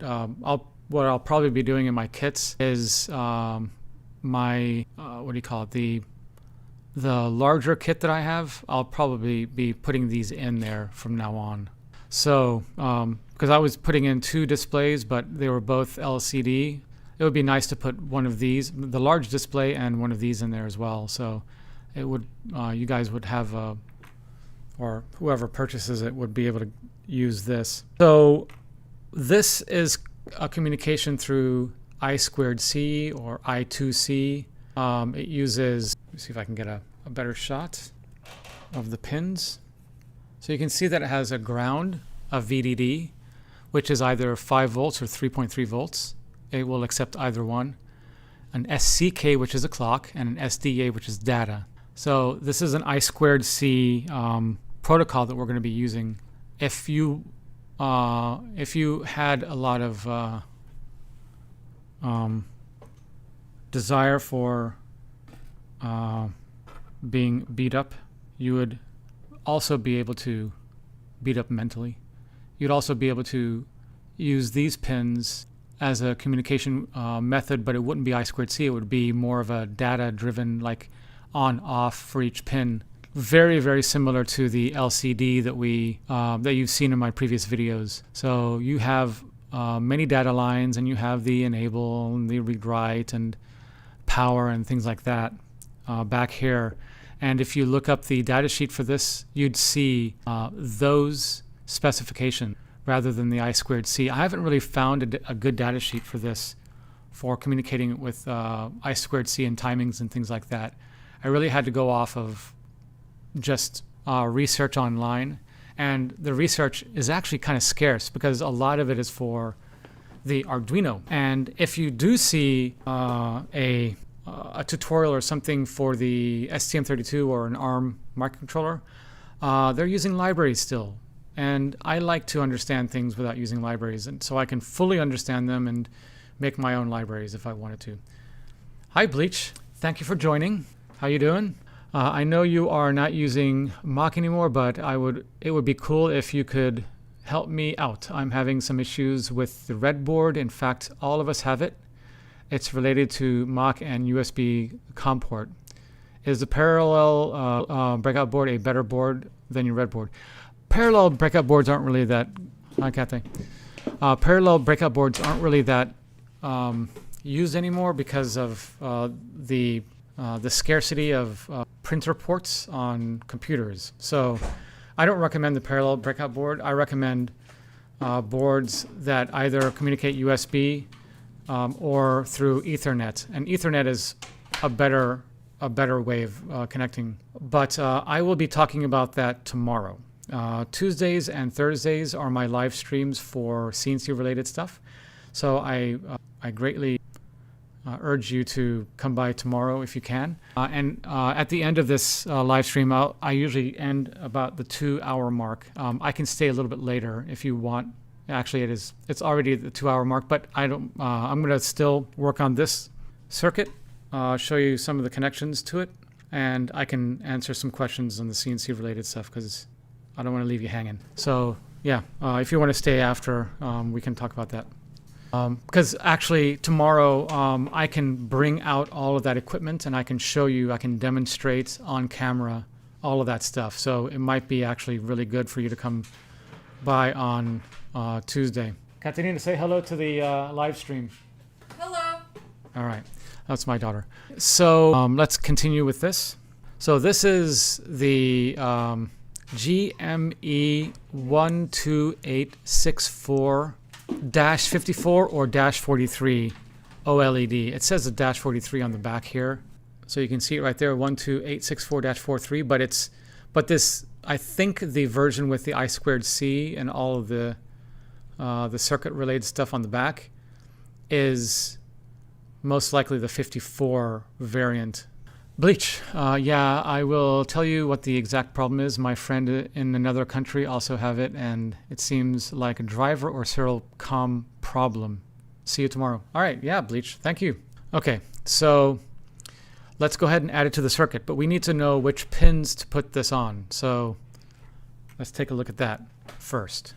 what I'll probably be doing in my kits is my, what do you call it? The larger kit that I have, I'll probably be putting these in there from now on. So, because I was putting in 2 displays, but they were both LCD. It would be nice to put one of these, the large display, and one of these in there as well. So it would, you guys would have, or whoever purchases it would be able to use this. So this is a communication through I2C or I2C. It uses, let me see if I can get a better shot of the pins. So you can see that it has a ground, a VDD, which is either 5 volts or 3.3 volts. It will accept either one. An SCK, which is a clock, and an SDA, which is data. So this is an I2C protocol that we're going to be using. If you had a lot of desire for being beat up, you would also be able to beat up mentally. You'd also be able to use these pins as a communication method, but it wouldn't be I2C. It would be more of a data-driven, like on-off for each pin. Very, very similar to the LCD that that you've seen in my previous videos. So you have many data lines, and you have the enable and the read-write and power and things like that back here. And if you look up the data sheet for this, you'd see those specifications rather than the I2C. I haven't really found a good data sheet for this, for communicating with I2C and timings and things like that. I really had to go off of just research online, and the research is actually kind of scarce because a lot of it is for the Arduino. And if you do see a tutorial or something for the STM32 or an ARM microcontroller, they're using libraries still. And I like to understand things without using libraries, and so I can fully understand them and make my own libraries if I wanted to. Hi Bleach, thank you for joining. How you doing? I know you are not using Mach anymore, but it would be cool if you could help me out. I'm having some issues with the red board. In fact, all of us have it. It's related to Mach and USB COM port. Is the parallel breakout board a better board than your red board? Parallel breakout boards aren't really that, I can't think. Parallel breakout boards aren't really that used anymore because of the scarcity of printer ports on computers. So I don't recommend the parallel breakout board. I recommend boards that either communicate USB or through Ethernet. And Ethernet is a better way of connecting. But I will be talking about that tomorrow. Tuesdays and Thursdays are my live streams for CNC related stuff. So I greatly urge you to come by tomorrow if you can. And at the end of this live stream, I usually end about the 2-hour mark. I can stay a little bit later if you want. Actually, it's already the 2-hour mark, but I don't. I'm going to still work on this circuit, show you some of the connections to it, and I can answer some questions on the CNC related stuff because I don't want to leave you hanging. So yeah, if you want to stay after, we can talk about that. Because actually tomorrow I can bring out all of that equipment and I can show you, I can demonstrate on camera all of that stuff. So it might be actually really good for you to come by on Tuesday. Katerina, say hello to the live stream. Hello. All right, that's my daughter. So let's continue with this. So this is the GME 12864 -54 or -43 OLED. It says a -43 on the back here, so you can see it right there, 12864-43. But this, I think the version with the I2C and all of the circuit related stuff on the back is most likely the 54 variant. Bleach. Yeah, I will tell you what the exact problem is. My friend in another country also have it, and it seems like a driver or serial COM problem. See you tomorrow. All right, yeah, Bleach, thank you. Okay, so let's go ahead and add it to the circuit, but we need to know which pins to put this on. So let's take a look at that first.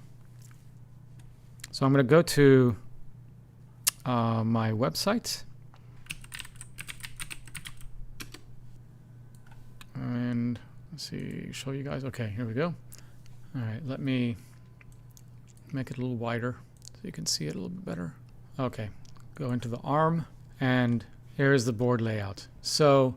So I'm going to go to my website. And let's see, show you guys. Okay, here we go. All right, let me make it a little wider so you can see it a little bit better. Okay, go into the ARM, and here's the board layout. So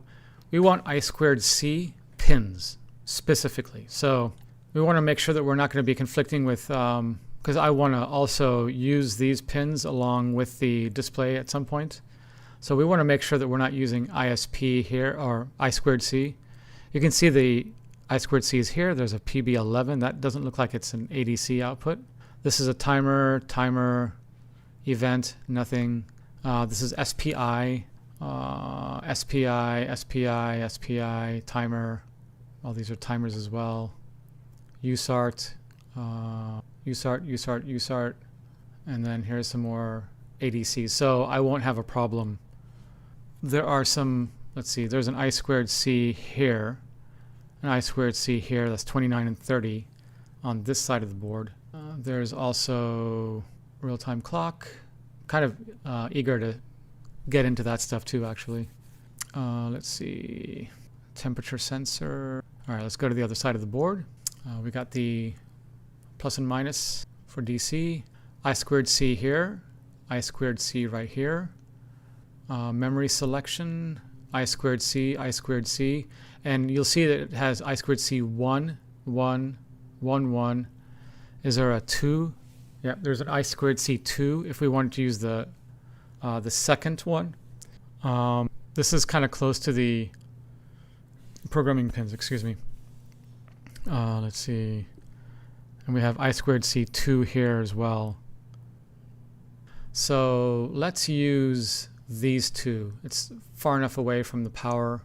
we want I2C pins specifically. So we want to make sure that we're not going to be conflicting with, because I want to also use these pins along with the display at some point. So we want to make sure that we're not using ISP here or I2C. You can see the I2C is here. There's a PB11. That doesn't look like it's an ADC output. This is a timer, event, nothing. This is SPI, SPI, timer. All these are timers as well. USART, USART. And then here's some more ADCs. So I won't have a problem. There are some, let's see, there's an I2C here, an I2C here, that's 29 and 30 on this side of the board. There's also real-time clock. Kind of eager to get into that stuff too, actually. Let's see, temperature sensor. All right, let's go to the other side of the board. We got the plus and minus for DC, I2C here, I2C right here. Memory selection, I2C, and you'll see that it has I2C 1, 1, 1, 1. Is there a 2? Yeah, there's an I2C 2 if we wanted to use the second one. This is kind of close to the programming pins, excuse me. Let's see. And we have I2C 2 here as well. So let's use these two. It's far enough away from the power.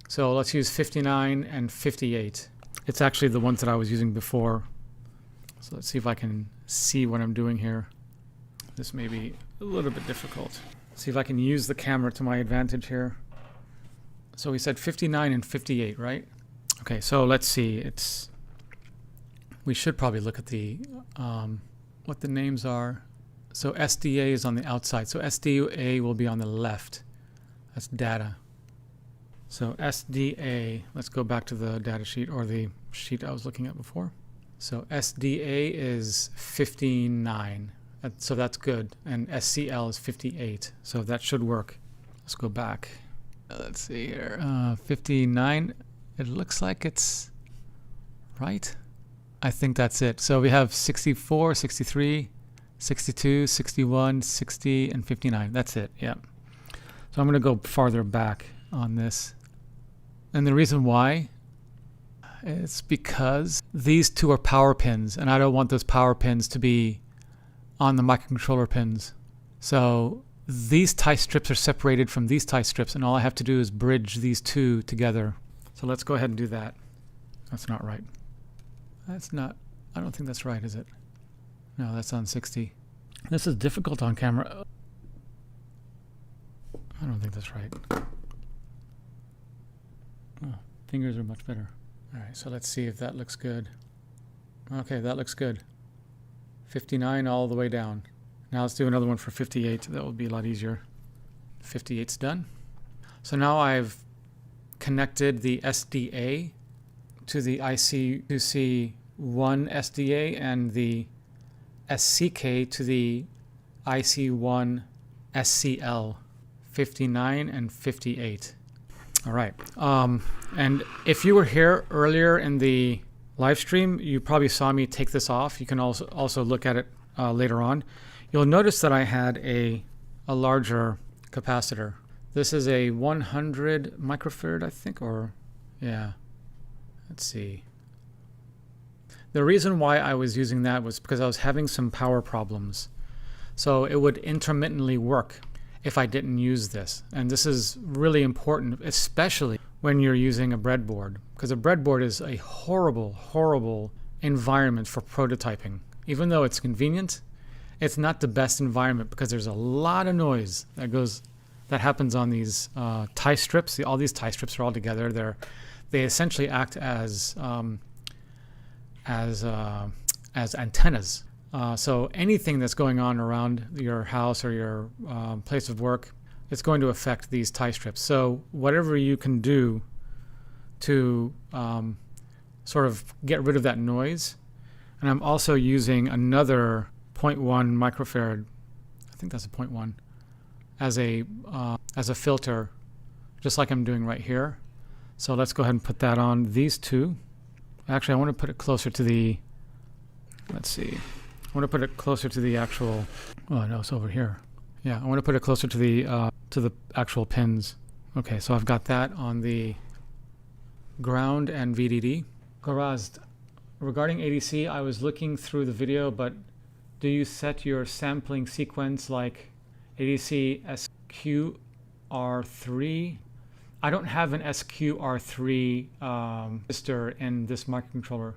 So let's use 59 and 58. It's actually the ones that I was using before. So let's see if I can see what I'm doing here. This may be a little bit difficult. See if I can use the camera to my advantage here. So we said 59 and 58, right? Okay, so let's see. We should probably look at the what the names are. So SDA is on the outside. So SDA will be on the left. That's data. So SDA, let's go back to the data sheet or the sheet I was looking at before. So SDA is 59. So that's good. And SCL is 58. So that should work. Let's go back. Let's see here. 59. It looks like it's right. I think that's it. So we have 64, 63, 62, 61, 60, and 59. That's it. Yeah. So I'm going to go farther back on this. And the reason why is because these two are power pins, and I don't want those power pins to be on the microcontroller pins. So these tie strips are separated from these tie strips, and all I have to do is bridge these two together. So let's go ahead and do that. That's not right. That's not, I don't think that's right, is it? No, that's on 60. This is difficult on camera. I don't think that's right. Oh, fingers are much better. All right, so let's see if that looks good. Okay, that looks good. 59 all the way down. Now let's do another one for 58. That will be a lot easier. 58's done. So now I've connected the SDA to the IC2C1 SDA and the SCK to the IC1 SCL. 59 and 58. All right. And if you were here earlier in the live stream, you probably saw me take this off. You can also look at it later on. You'll notice that I had a larger capacitor. This is a 100 microfarad, I think, or yeah. Let's see. The reason why I was using that was because I was having some power problems. So it would intermittently work if I didn't use this. And this is really important, especially when you're using a breadboard, because a breadboard is a horrible, horrible environment for prototyping. Even though it's convenient, it's not the best environment because there's a lot of noise that happens on these tie strips. All these tie strips are all together. They essentially act as antennas. So anything that's going on around your house or your place of work, it's going to affect these tie strips. So whatever you can do to sort of get rid of that noise. And I'm also using another 0.1 microfarad, I think that's a 0.1, as a filter, just like I'm doing right here. So let's go ahead and put that on these two. Actually, I want to put it closer to the, let's see. I want to put it closer to the actual, oh no, it's over here. Yeah, I want to put it closer to the actual pins. Okay, so I've got that on the ground and VDD. Gorazd, regarding ADC, I was looking through the video, but do you set your sampling sequence like ADC SQR3? I don't have an SQR3 resistor in this microcontroller.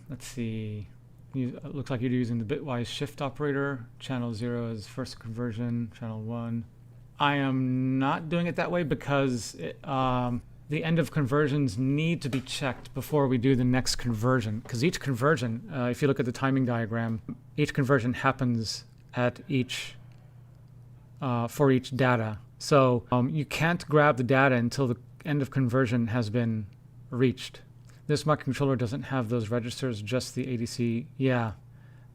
Let's see. It looks like you're using the bitwise shift operator. Channel 0 is first conversion, channel 1. I am not doing it that way because the end of conversions need to be checked before we do the next conversion. Because each conversion, if you look at the timing diagram, each conversion happens at for each data. So you can't grab the data until the end of conversion has been reached. This microcontroller doesn't have those registers, just the ADC. Yeah,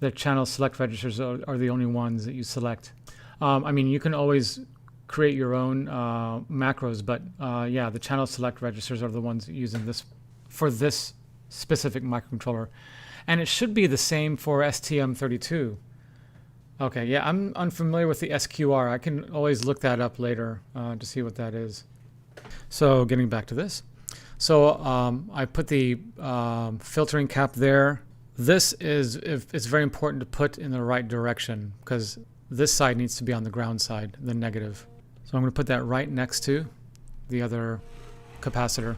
the channel select registers are the only ones that you select. I mean, you can always create your own macros, but yeah, the channel select registers are the ones using this for this specific microcontroller. And it should be the same for STM32. Okay, yeah, I'm unfamiliar with the SQR. I can always look that up later to see what that is. So getting back to this. So I put the filtering cap there. This it's very important to put in the right direction because this side needs to be on the ground side, the negative. So I'm going to put that right next to the other capacitor.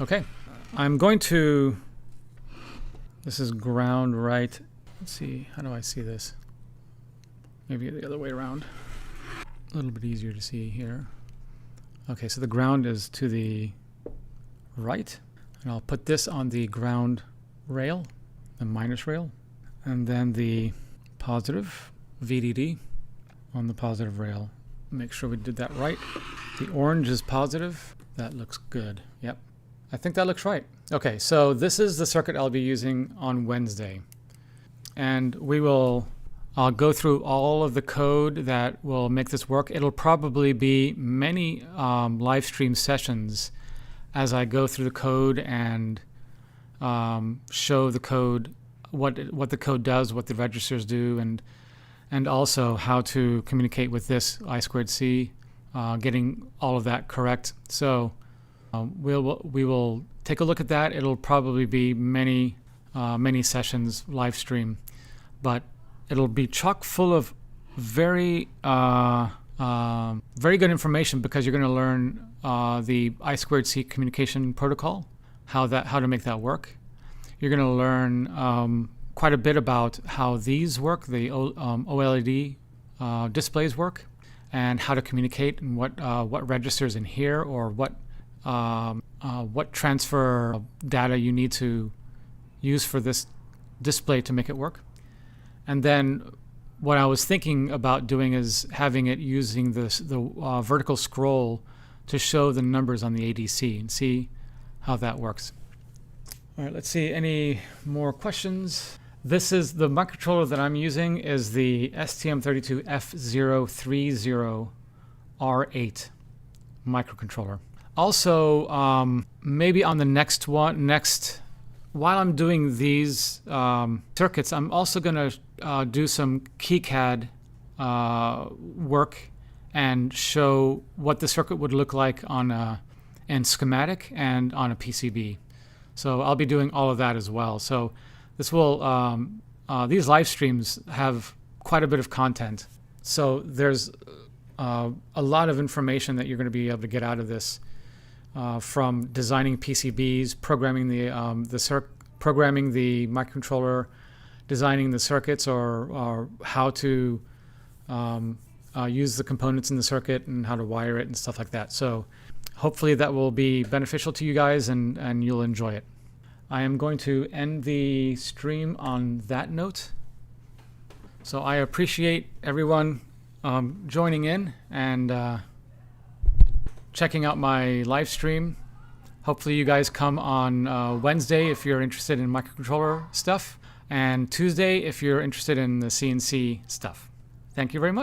Okay, I'm going to, this is ground right. Let's see, how do I see this? Maybe the other way around. A little bit easier to see here. Okay, so the ground is to the right, and I'll put this on the ground rail, the minus rail, and then the positive VDD on the positive rail. Make sure we did that right. The orange is positive. That looks good. Yep, I think that looks right. Okay, so this is the circuit I'll be using on Wednesday. and I'll go through all of the code that will make this work. It'll probably be many live stream sessions as I go through the code and show the code, what the code does, what the registers do, and also how to communicate with this I2C, getting all of that correct. So we will take a look at that. It'll probably be many sessions live stream, but it'll be chock full of very good information, because you're going to learn the I2C communication protocol, how to make that work. You're going to learn quite a bit about how these work, the OLED displays work, and how to communicate, and what registers in here, or what transfer data you need to use for this display to make it work. And then what I was thinking about doing is having it using the vertical scroll to show the numbers on the ADC and see how that works. All right, let's see, any more questions? This is the microcontroller that I'm using is the STM32 F030R8 microcontroller. Also, maybe on the next while I'm doing these circuits, I'm also going to do some KiCad work and show what the circuit would look like in schematic and on a PCB. So I'll be doing all of that as well. So this will these live streams have quite a bit of content. So there's a lot of information that you're going to be able to get out of this, from designing PCBs, programming the microcontroller, designing the circuits, or how to use the components in the circuit and how to wire it and stuff like that. So hopefully that will be beneficial to you guys, and you'll enjoy it. I am going to end the stream on that note. So I appreciate everyone joining in and checking out my live stream. Hopefully you guys come on Wednesday if you're interested in microcontroller stuff, and Tuesday if you're interested in the CNC stuff. Thank you very much.